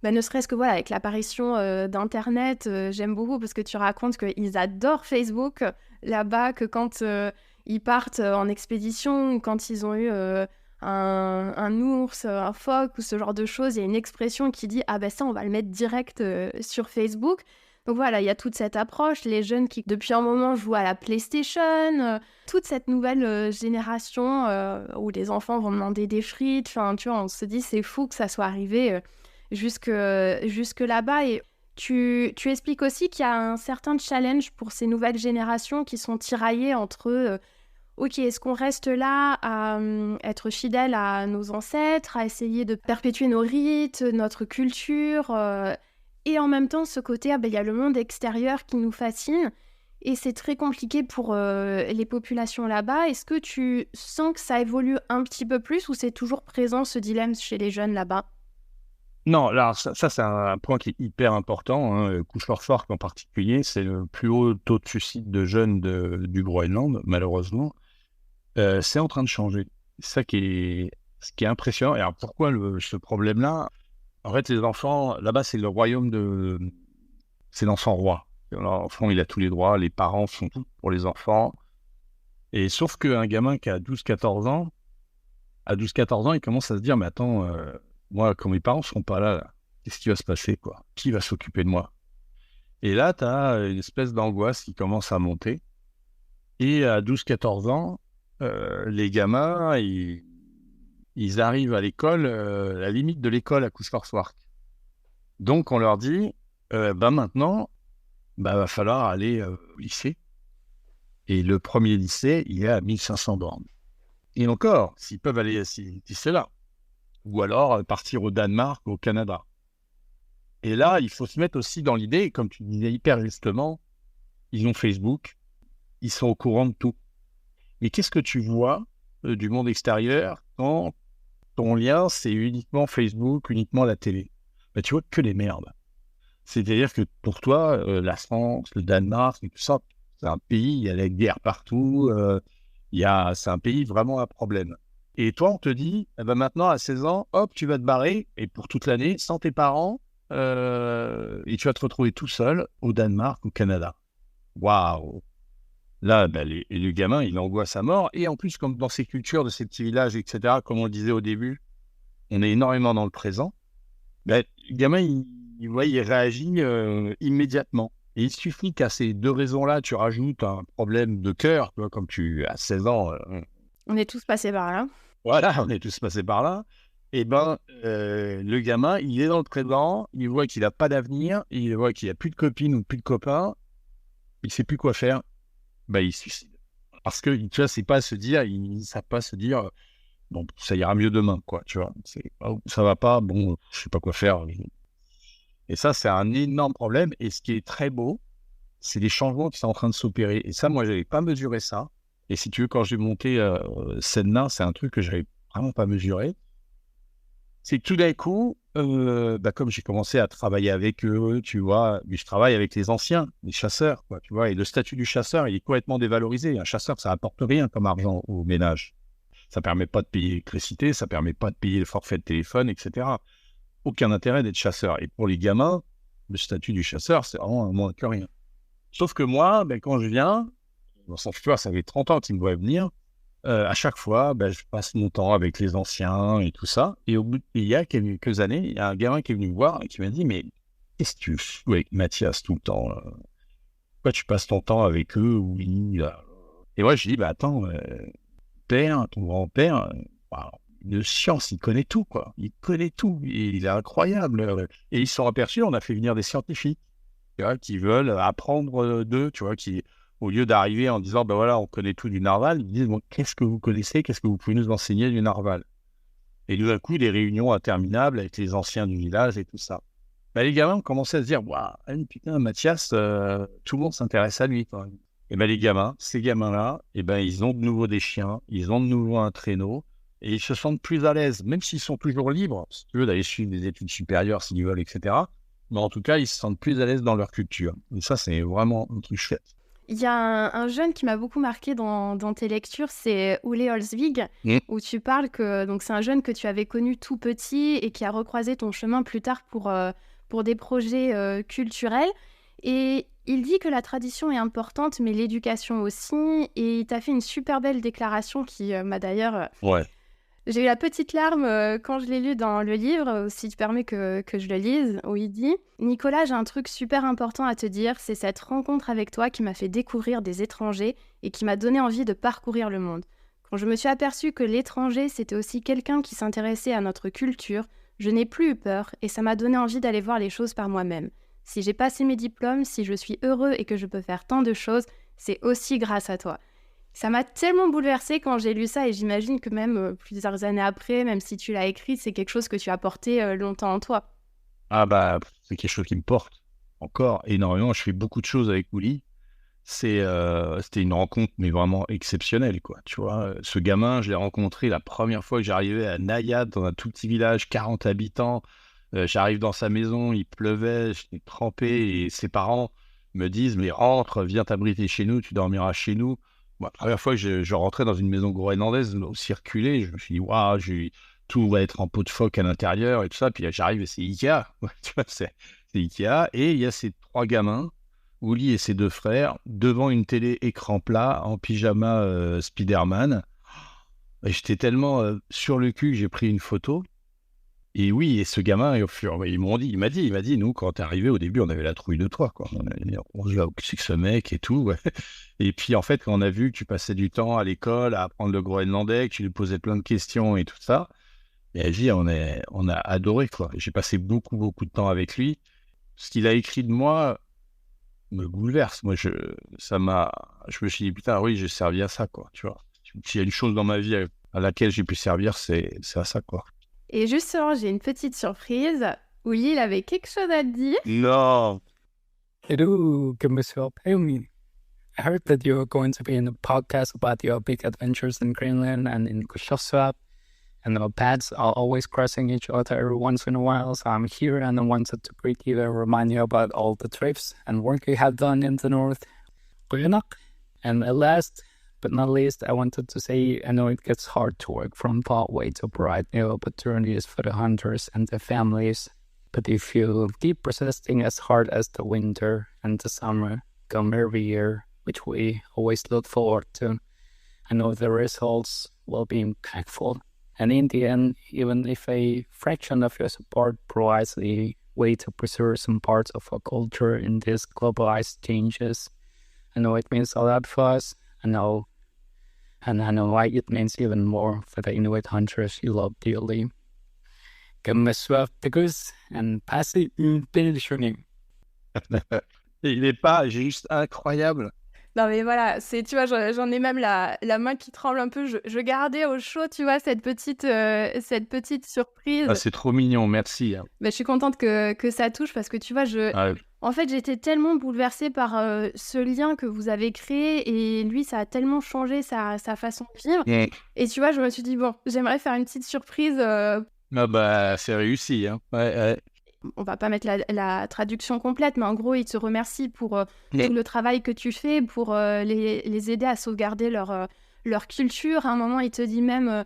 bah, ne serait-ce que voilà, avec l'apparition d'internet, j'aime beaucoup parce que tu racontes qu'ils adorent Facebook là-bas, que quand ils partent en expédition ou quand ils ont eu un ours, un phoque ou ce genre de choses, il y a une expression qui dit: «Ah ben ça, on va le mettre direct, sur Facebook». Donc voilà, il y a toute cette approche, les jeunes qui, depuis un moment, jouent à la PlayStation, toute cette nouvelle, génération, où les enfants vont demander des frites. Enfin, tu vois, on se dit: «C'est fou que ça soit arrivé, jusque là-bas». Et tu expliques aussi qu'il y a un certain challenge pour ces nouvelles générations qui sont tiraillées entre, OK, est-ce qu'on reste là à, être fidèles à nos ancêtres, à essayer de perpétuer nos rites, notre culture, et en même temps ce côté, ah ben, il y a le monde extérieur qui nous fascine et c'est très compliqué pour, les populations là-bas. Est-ce que tu sens que ça évolue un petit peu plus ou c'est toujours présent ce dilemme chez les jeunes là-bas? Non, alors ça c'est un point qui est hyper important, hein, Couche-Norfolk en particulier, c'est le plus haut taux de suicide de jeunes du Groenland, malheureusement. C'est en train de changer. C'est ça qui est impressionnant. Et alors pourquoi ce problème-là? En fait, les enfants, là-bas, c'est le royaume c'est l'enfant roi. L'enfant, il a tous les droits, les parents font tout pour les enfants. Et sauf qu'un gamin qui a 12-14 ans, à 12-14 ans, il commence à se dire, mais attends, moi, quand mes parents ne seront pas là, qu'est-ce qui va se passer, quoi? Qui va s'occuper de moi? Et là, tu as une espèce d'angoisse qui commence à monter. Et à 12-14 ans, les gamins, ils arrivent à l'école, la limite de l'école à Couche-Norfolk. Donc, on leur dit, maintenant, va falloir aller au lycée. Et le premier lycée, il est à 1500 bornes. Et encore, s'ils peuvent aller à ces lycées-là. Ou alors partir au Danemark, au Canada. Et là, il faut se mettre aussi dans l'idée, comme tu disais hyper justement, ils ont Facebook, ils sont au courant de tout. Mais qu'est-ce que tu vois du monde extérieur quand ton lien, c'est uniquement Facebook, uniquement la télé? Tu vois que les merdes. C'est-à-dire que pour toi, la France, le Danemark, et tout ça, c'est un pays, il y a la guerre partout, c'est un pays vraiment à problème. Et toi, on te dit, maintenant, à 16 ans, hop, tu vas te barrer, et pour toute l'année, sans tes parents, et tu vas te retrouver tout seul au Danemark, au Canada. Waouh! Là, le gamin, il angoisse à mort. Et en plus, comme dans ces cultures de ces petits villages, etc., comme on le disait au début, on est énormément dans le présent. Le gamin, il réagit immédiatement. Et il suffit qu'à ces deux raisons-là, tu rajoutes un problème de cœur, tu vois, comme tu as 16 ans. On est tous passés par là. Voilà, on est tous passés par là. Et le gamin, il est dans le présent, il voit qu'il n'a pas d'avenir, il voit qu'il n'y a plus de copines ou plus de copains, il ne sait plus quoi faire, il se suicide. Parce que, tu vois, c'est pas se dire, ils ne savent pas se dire, bon, ça ira mieux demain, quoi, tu vois. Ça va pas, bon, je sais pas quoi faire. Et ça, c'est un énorme problème. Et ce qui est très beau, c'est les changements qui sont en train de s'opérer. Et ça, moi, je n'avais pas mesuré ça. Et si tu veux, quand j'ai monté Sedna, c'est un truc que je n'avais vraiment pas mesuré. C'est que tout d'un coup, comme j'ai commencé à travailler avec eux, tu vois, mais je travaille avec les anciens, les chasseurs, quoi, tu vois, et le statut du chasseur, il est complètement dévalorisé. Un chasseur, ça apporte rien comme argent au ménage. Ça permet pas de payer l'électricité, ça permet pas de payer le forfait de téléphone, etc. Aucun intérêt d'être chasseur. Et pour les gamins, le statut du chasseur, c'est vraiment moins que rien. Sauf que moi, quand je viens, tu vois, ça fait 30 ans qu'ils me voient venir, à chaque fois, je passe mon temps avec les anciens et tout ça. Et il y a quelques années, il y a un gamin qui est venu me voir et qui m'a dit, mais qu'est-ce que tu fous avec Mathias tout le temps là? Pourquoi tu passes ton temps avec eux ou lui là? Et moi, je dis, attends, père, ton grand-père, de science, il connaît tout, quoi. Il connaît tout. Il est incroyable. Et ils se sont aperçus, on a fait venir des scientifiques, tu vois, qui veulent apprendre d'eux, tu vois, qui, au lieu d'arriver en disant, voilà, on connaît tout du narval, ils disent, qu'est-ce que vous connaissez? Qu'est-ce que vous pouvez nous enseigner du narval? Et tout d'un coup, des réunions interminables avec les anciens du village et tout ça. Les gamins ont commencé à se dire, waouh, putain, Mathias, tout le monde s'intéresse à lui, quoi. Et les gamins, ces gamins-là, ils ont de nouveau des chiens, ils ont de nouveau un traîneau, et ils se sentent plus à l'aise, même s'ils sont toujours libres, si tu veux, d'aller suivre des études supérieures s'ils veulent, etc. Mais en tout cas, ils se sentent plus à l'aise dans leur culture. Et ça, c'est vraiment un truc chouette. Il y a un jeune qui m'a beaucoup marqué dans tes lectures, c'est Ole Olsvig, où tu parles que donc c'est un jeune que tu avais connu tout petit et qui a recroisé ton chemin plus tard pour des projets culturels. Et il dit que la tradition est importante, mais l'éducation aussi. Et il t'a fait une super belle déclaration qui m'a d'ailleurs J'ai eu la petite larme quand je l'ai lu dans le livre, si tu permets que je le lise, où il dit « Nicolas, j'ai un truc super important à te dire, c'est cette rencontre avec toi qui m'a fait découvrir des étrangers et qui m'a donné envie de parcourir le monde. Quand je me suis aperçue que l'étranger, c'était aussi quelqu'un qui s'intéressait à notre culture, je n'ai plus eu peur et ça m'a donné envie d'aller voir les choses par moi-même. Si j'ai passé mes diplômes, si je suis heureux et que je peux faire tant de choses, c'est aussi grâce à toi. » Ça m'a tellement bouleversée quand j'ai lu ça et j'imagine que même plusieurs années après, même si tu l'as écrit, c'est quelque chose que tu as porté longtemps en toi. Ah bah, c'est quelque chose qui me porte encore énormément. Je fais beaucoup de choses avec Willy. C'était une rencontre, mais vraiment exceptionnelle, quoi. Tu vois, ce gamin, je l'ai rencontré la première fois que j'arrivais à Nayade, dans un tout petit village, 40 habitants. J'arrive dans sa maison, il pleuvait, j'étais trempé et ses parents me disent, mais rentre, viens t'abriter chez nous, tu dormiras chez nous. Bon, la première fois que je rentrais dans une maison groenlandaise, aussi reculée, je me suis dit, waouh, tout va être en peau de phoque à l'intérieur et tout ça. Puis j'arrive et c'est Ikea. Ouais, tu vois, c'est Ikea. Et il y a ces trois gamins, Uli et ses deux frères, devant une télé écran plat, en pyjama Spider-Man. Et j'étais tellement sur le cul que j'ai pris une photo. Et oui, et ce gamin, et au fur, il m'a dit, nous, quand t'es arrivé au début, on avait la trouille de toi, quoi. On se dit, ah, c'est que ce mec et tout, ouais. Et puis, en fait, quand on a vu que tu passais du temps à l'école à apprendre le groenlandais, que tu lui posais plein de questions et tout ça, et elle dit, on a adoré, quoi. J'ai passé beaucoup, beaucoup de temps avec lui. Ce qu'il a écrit de moi me bouleverse. Moi, je me suis dit, putain, oui, j'ai servi à ça, quoi, tu vois. S'il y a une chose dans ma vie à laquelle j'ai pu servir, c'est à ça, quoi. Et justement, j'ai une petite surprise. Uli, il avait quelque chose à te dire. Non. Hello, Monsieur Payumi. I heard that you're going to be in a podcast about your big adventures in Greenland and in Kushaswap. And our paths are always crossing each other every once in a while. So I'm here and I wanted to greet you and remind you about all the trips and work you have done in the North. And at last, but not least, I wanted to say I know it gets hard to work from far away to provide new opportunities for the hunters and their families. But if you keep persisting as hard as the winter and the summer come every year, which we always look forward to, I know the results will be impactful. And in the end, even if a fraction of your support provides a way to preserve some parts of our culture in these globalized changes, I know it means a lot for us. I know why it means even more for the Inuit hunters you love dearly. And pass it in. Il est pas juste incroyable. Non mais voilà, tu vois, j'en ai même la main qui tremble un peu. Je gardais au chaud, tu vois, cette petite surprise. Ah, c'est trop mignon, merci. Je suis contente que ça touche parce que tu vois, en fait, j'étais tellement bouleversée par ce lien que vous avez créé et lui, ça a tellement changé sa façon de vivre. Et tu vois, je me suis dit, bon, j'aimerais faire une petite surprise. Ah bah, c'est réussi, hein. Ouais. On va pas mettre la traduction complète, mais en gros, il te remercie pour tout le travail que tu fais, pour les aider à sauvegarder leur culture. À un moment, il te dit même,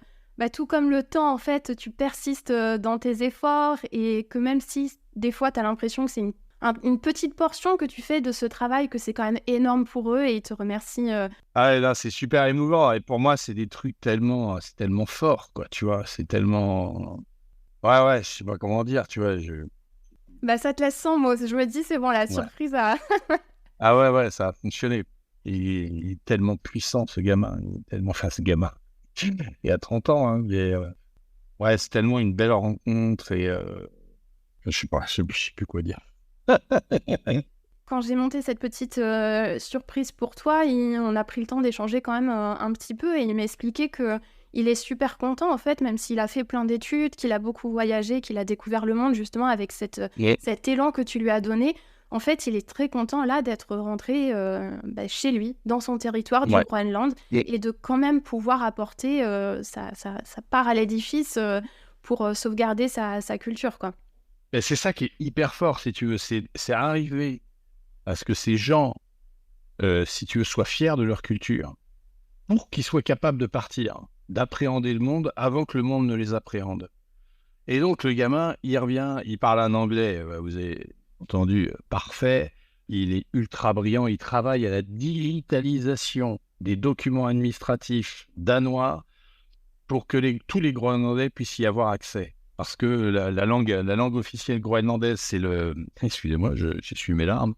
tout comme le temps, en fait, tu persistes dans tes efforts et que même si des fois, tu as l'impression que c'est une petite portion que tu fais de ce travail, que c'est quand même énorme pour eux et ils te remercient. Ah là, c'est super émouvant. Et pour moi, c'est des trucs c'est tellement fort, quoi, tu vois. C'est tellement... Ouais, je sais pas comment dire, tu vois, ça te laisse sans mots. Je me dis, c'est bon, la surprise a... Ah ouais, ça a fonctionné. Il est tellement puissant, ce gamin. Ce gamin. Il a 30 ans, hein. Ouais, c'est tellement une belle rencontre et... je sais plus quoi dire. Quand j'ai monté cette petite surprise pour toi, on a pris le temps d'échanger quand même un petit peu et il m'a expliqué qu'il est super content en fait, même s'il a fait plein d'études, qu'il a beaucoup voyagé, qu'il a découvert le monde justement avec cet élan que tu lui as donné. En fait, il est très content là d'être rentré chez lui, dans son territoire du Groenland et de quand même pouvoir apporter sa part à l'édifice pour sauvegarder sa culture, quoi. Et c'est ça qui est hyper fort, si tu veux. C'est arriver à ce que ces gens, si tu veux, soient fiers de leur culture, pour qu'ils soient capables de partir, d'appréhender le monde avant que le monde ne les appréhende. Et donc, le gamin, il revient, il parle un anglais, vous avez entendu, parfait, il est ultra brillant, il travaille à la digitalisation des documents administratifs danois. pour que tous les Groenlandais puissent y avoir accès. Parce que la langue officielle groenlandaise, c'est le... Excusez-moi, j'essuie mes larmes.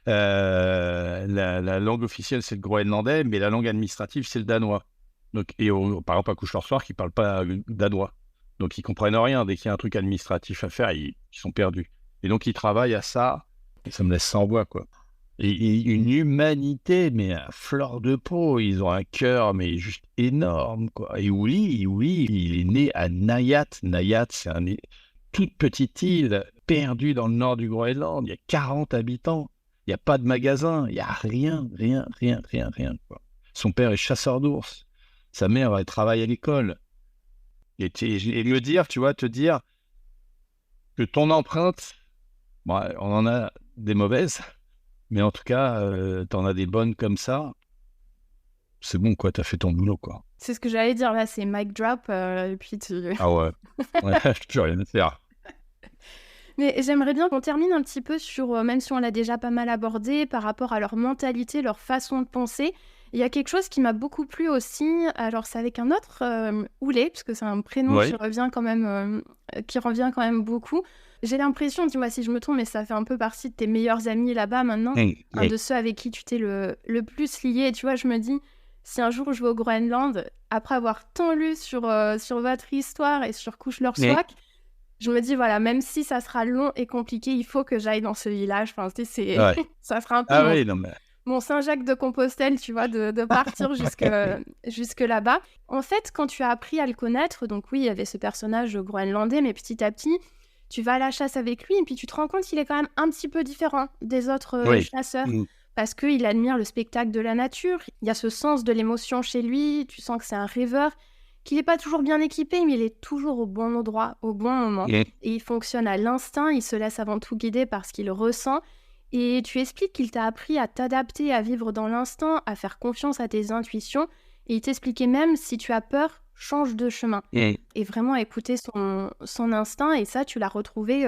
La langue officielle, c'est le groenlandais, mais la langue administrative, c'est le danois. Donc, par exemple, à Couche-Soir, qui ne parlent pas danois. Donc, ils ne comprennent rien. Dès qu'il y a un truc administratif à faire, ils sont perdus. Et donc, ils travaillent à ça, et ça me laisse sans voix, quoi. Et une humanité, mais à fleur de peau. Ils ont un cœur, mais juste énorme, quoi. Et Uli, il est né à Nayat. Nayat, c'est une toute petite île perdue dans le nord du Groenland. Il y a 40 habitants. Il n'y a pas de magasin. Il n'y a rien, quoi. Son père est chasseur d'ours. Sa mère, elle travaille à l'école. Et me dire, tu vois, te dire que ton empreinte, bon, on en a des mauvaises, mais en tout cas, t'en as des bonnes comme ça. C'est bon, quoi, t'as fait ton boulot, quoi. C'est ce que j'allais dire, là, c'est mic drop, et puis tu... Ah ouais, je peux rien faire. Mais j'aimerais bien qu'on termine un petit peu sur, même si on l'a déjà pas mal abordé, par rapport à leur mentalité, leur façon de penser. Il y a quelque chose qui m'a beaucoup plu aussi, alors c'est avec un autre Oulé, parce que c'est un prénom qui revient quand même beaucoup. J'ai l'impression, dis-moi si je me trompe, mais ça fait un peu partie de tes meilleurs amis là-bas maintenant, un de ceux avec qui tu t'es le plus lié. Et tu vois, je me dis, si un jour je vais au Groenland, après avoir tant lu sur votre histoire et sur Couche-Soir, je me dis, voilà, même si ça sera long et compliqué, il faut que j'aille dans ce village. Enfin, ça sera un peu mon Saint-Jacques de Compostelle, tu vois, de partir jusque là-bas. En fait, quand tu as appris à le connaître, donc oui, il y avait ce personnage groenlandais, mais petit à petit, tu vas à la chasse avec lui et puis tu te rends compte qu'il est quand même un petit peu différent des autres chasseurs parce qu'il admire le spectacle de la nature. Il y a ce sens de l'émotion chez lui, tu sens que c'est un rêveur, qu'il n'est pas toujours bien équipé, mais il est toujours au bon endroit, au bon moment. Et il fonctionne à l'instinct, il se laisse avant tout guider par ce qu'il ressent. Et tu expliques qu'il t'a appris à t'adapter, à vivre dans l'instant, à faire confiance à tes intuitions. Et il t'expliquait même, si tu as peur, change de chemin. Et vraiment écouter son instinct. Et ça, tu l'as retrouvé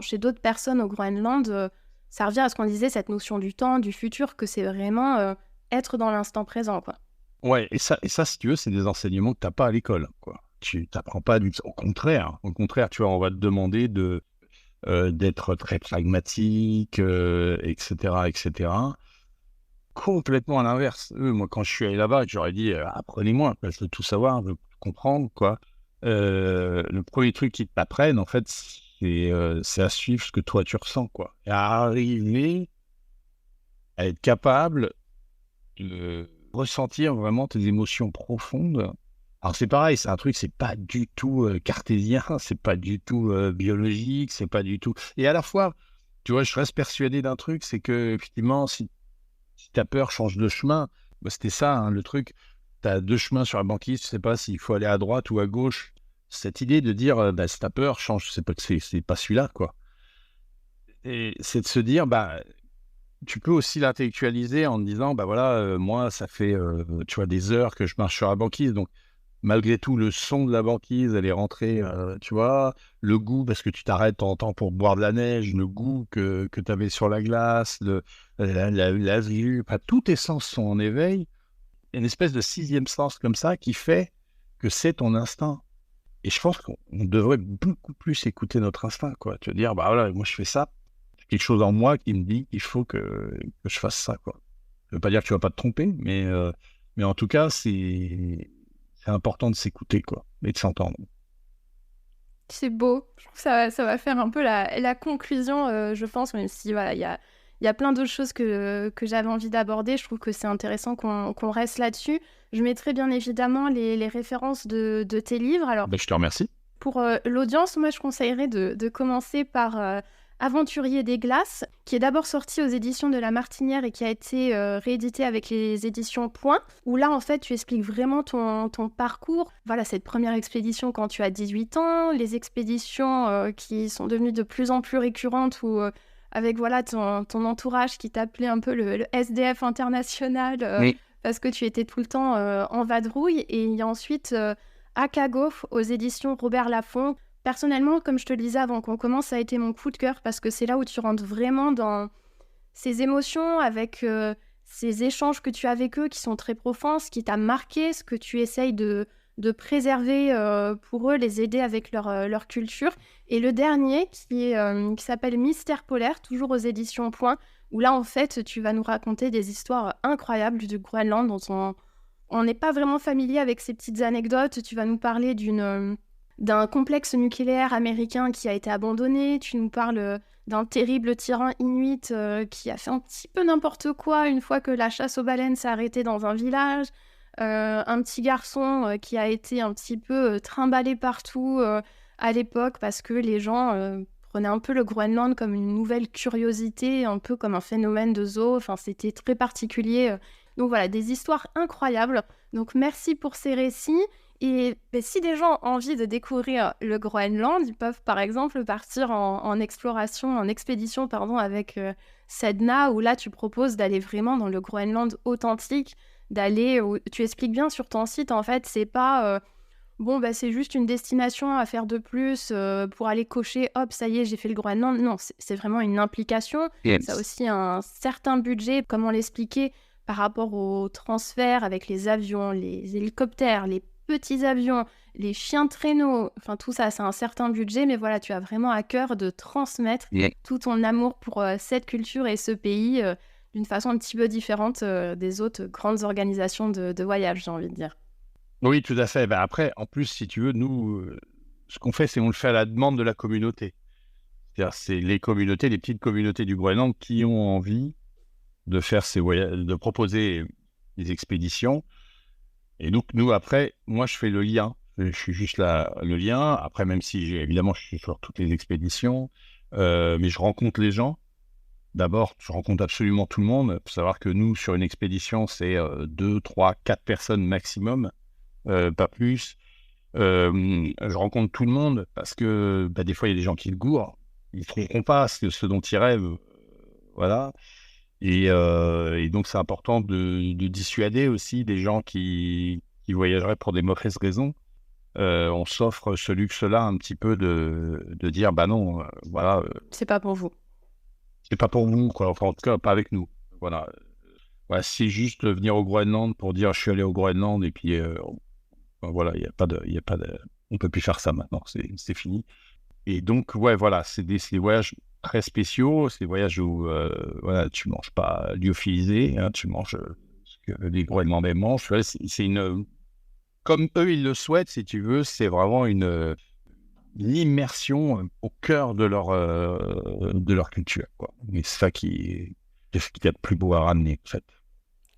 chez d'autres personnes au Groenland. Ça revient à ce qu'on disait, cette notion du temps, du futur, que c'est vraiment être dans l'instant présent, quoi. Ouais, et ça, si tu veux, c'est des enseignements que tu n'as pas à l'école, quoi. Tu n'apprends pas au contraire, tu vois, on va te demander d'être très pragmatique, etc. Complètement à l'inverse. Moi, quand je suis allé là-bas, j'aurais dit apprenez-moi, je veux tout savoir, je veux comprendre, quoi. Le premier truc qu'ils t'apprennent, en fait, c'est à suivre ce que toi tu ressens, quoi. Et à arriver à être capable de ressentir vraiment tes émotions profondes. Alors c'est pareil, c'est un truc, c'est pas du tout cartésien, c'est pas du tout biologique, c'est pas du tout... Et à la fois, tu vois, je reste persuadé d'un truc, c'est que effectivement, si t'as peur, change de chemin. Bah, c'était ça, hein, le truc. T'as deux chemins sur la banquise, tu sais pas s'il faut aller à droite ou à gauche. Cette idée de dire, si t'as peur, change, c'est pas celui-là, quoi. Et c'est de se dire, tu peux aussi l'intellectualiser en te disant, voilà, moi, ça fait, tu vois, des heures que je marche sur la banquise, donc malgré tout, le son de la banquise, elle est rentrée, tu vois, le goût, parce que tu t'arrêtes de temps en temps pour boire de la neige, le goût que tu avais sur la glace, la vue, tous tes sens sont en éveil. Il y a une espèce de sixième sens comme ça qui fait que c'est ton instinct. Et je pense qu'on devrait beaucoup plus écouter notre instinct, quoi. Te dire, voilà, moi je fais ça, c'est quelque chose en moi qui me dit qu'il faut que je fasse ça, quoi. Ça veut pas dire que tu vas pas te tromper, mais en tout cas, c'est important de s'écouter, quoi, et de s'entendre. C'est beau. Je trouve que ça va faire un peu la conclusion, je pense, même si voilà, il y a plein d'autres choses que j'avais envie d'aborder. Je trouve que c'est intéressant qu'on reste là-dessus. Je mettrai bien évidemment les références de tes livres. Alors, Je te remercie. Pour l'audience, moi, je conseillerais de commencer par Aventurier des glaces, qui est d'abord sorti aux éditions de La Martinière et qui a été réédité avec les éditions Point, où là, en fait, tu expliques vraiment ton parcours. Voilà, cette première expédition quand tu as 18 ans, les expéditions qui sont devenues de plus en plus récurrentes, où avec voilà, ton entourage qui t'appelait un peu le SDF international, parce que tu étais tout le temps en vadrouille. Et il y a ensuite Akago aux éditions Robert Laffont. Personnellement, comme je te le disais avant qu'on commence, ça a été mon coup de cœur parce que c'est là où tu rentres vraiment dans ces émotions avec ces échanges que tu as avec eux qui sont très profonds, ce qui t'a marqué, ce que tu essayes de de préserver pour eux, les aider avec leur culture. Et le dernier qui s'appelle Mystère polaire, toujours aux éditions Point, où là, en fait, tu vas nous raconter des histoires incroyables du Groenland dont on n'est pas vraiment familier avec ces petites anecdotes. Tu vas nous parler d'un complexe nucléaire américain qui a été abandonné. Tu nous parles d'un terrible tyran inuit qui a fait un petit peu n'importe quoi une fois que la chasse aux baleines s'est arrêtée dans un village. Un petit garçon qui a été un petit peu trimballé partout à l'époque parce que les gens prenaient un peu le Groenland comme une nouvelle curiosité, un peu comme un phénomène de zoo. Enfin, c'était très particulier. Donc voilà, des histoires incroyables. Donc merci pour ces récits. Et si des gens ont envie de découvrir le Groenland, ils peuvent par exemple partir en expédition avec Sedna, où là tu proposes d'aller vraiment dans le Groenland authentique, tu expliques bien sur ton site, en fait, c'est pas c'est juste une destination à faire de plus pour aller cocher, hop, ça y est, j'ai fait le Groenland. Non, c'est vraiment une implication. Yes. Ça a aussi un certain budget, comme on l'expliquait, par rapport au transfert avec les avions, les hélicoptères, les petits avions, les chiens de traîneau, enfin tout ça, c'est un certain budget, mais voilà, tu as vraiment à cœur de transmettre tout ton amour pour cette culture et ce pays d'une façon un petit peu différente des autres grandes organisations de voyage, j'ai envie de dire. Oui, tout à fait. Ben après, en plus, si tu veux, nous, ce qu'on fait, c'est on le fait à la demande de la communauté. C'est-à-dire, c'est les petites communautés du Groenland qui ont envie de faire ces voyages, de proposer des expéditions. Et donc, nous, après, moi, je fais le lien. Je suis juste là, le lien. Après, même si, évidemment, je suis sur toutes les expéditions, mais je rencontre les gens. D'abord, je rencontre absolument tout le monde. Il faut savoir que nous, sur une expédition, c'est 2, 3, 4 personnes maximum, pas plus. Je rencontre tout le monde parce que des fois, il y a des gens qui le gourent. Ils ne trouveront pas ce dont ils rêvent. Voilà. Et donc, c'est important de dissuader aussi des gens qui voyageraient pour des mauvaises raisons. On s'offre ce luxe-là un petit peu de dire, non, voilà. C'est pas pour vous. C'est pas pour vous, quoi. Enfin, en tout cas, pas avec nous. Voilà. C'est juste venir au Groenland pour dire, je suis allé au Groenland et puis, voilà, il y a pas de, on peut plus faire ça maintenant. C'est fini. Et donc, voilà, c'est des voyages très spéciaux, ces voyages où tu manges pas lyophilisé, tu manges ce que les Groenlandais mangent. C'est comme eux ils le souhaitent, si tu veux, c'est vraiment une immersion au cœur de leur culture, quoi. Et c'est ça qui est ce qu'il y a de plus beau à ramener, en fait.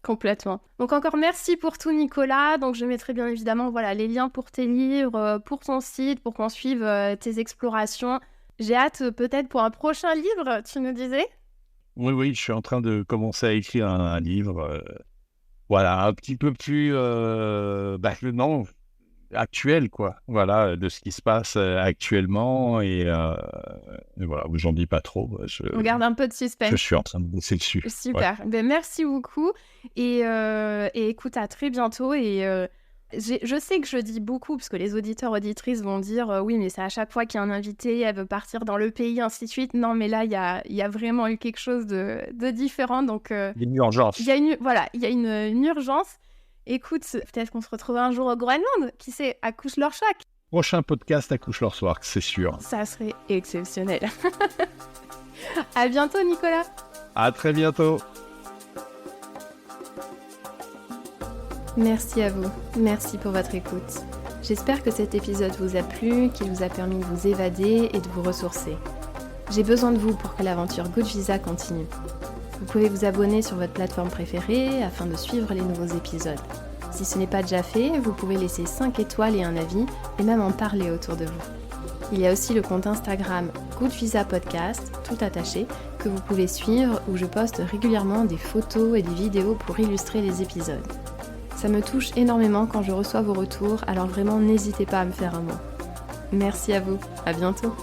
Complètement. Donc encore merci pour tout, Nicolas. Donc je mettrai bien évidemment les liens pour tes livres, pour ton site, pour qu'on suive tes explorations. J'ai hâte peut-être pour un prochain livre, tu nous disais ? Oui, je suis en train de commencer à écrire un livre, un petit peu plus actuel, quoi. Voilà, de ce qui se passe actuellement et voilà, j'en dis pas trop. On garde un peu de suspense. Je suis en train de bosser dessus. Super. Ouais. Merci beaucoup et écoute, à très bientôt et je sais que je dis beaucoup parce que les auditeurs, auditrices vont dire oui, mais c'est à chaque fois qu'il y a un invité, elle veut partir dans le pays, ainsi de suite. Non, mais là, il y a vraiment eu quelque chose de différent. Donc, il y a une urgence. Il y a une urgence. Écoute, peut-être qu'on se retrouvera un jour au Groenland. Qui sait, à Kuujjuaq. Prochain podcast à Kuujjuaq, c'est sûr. Ça serait exceptionnel. À bientôt, Nicolas. À très bientôt. Merci à vous. Merci pour votre écoute. J'espère que cet épisode vous a plu, qu'il vous a permis de vous évader et de vous ressourcer. J'ai besoin de vous pour que l'aventure Good Visa continue. Vous pouvez vous abonner sur votre plateforme préférée afin de suivre les nouveaux épisodes. Si ce n'est pas déjà fait, vous pouvez laisser 5 étoiles et un avis et même en parler autour de vous. Il y a aussi le compte Instagram Good Visa Podcast, tout attaché, que vous pouvez suivre où je poste régulièrement des photos et des vidéos pour illustrer les épisodes. Ça me touche énormément quand je reçois vos retours, alors vraiment n'hésitez pas à me faire un mot. Merci à vous, à bientôt.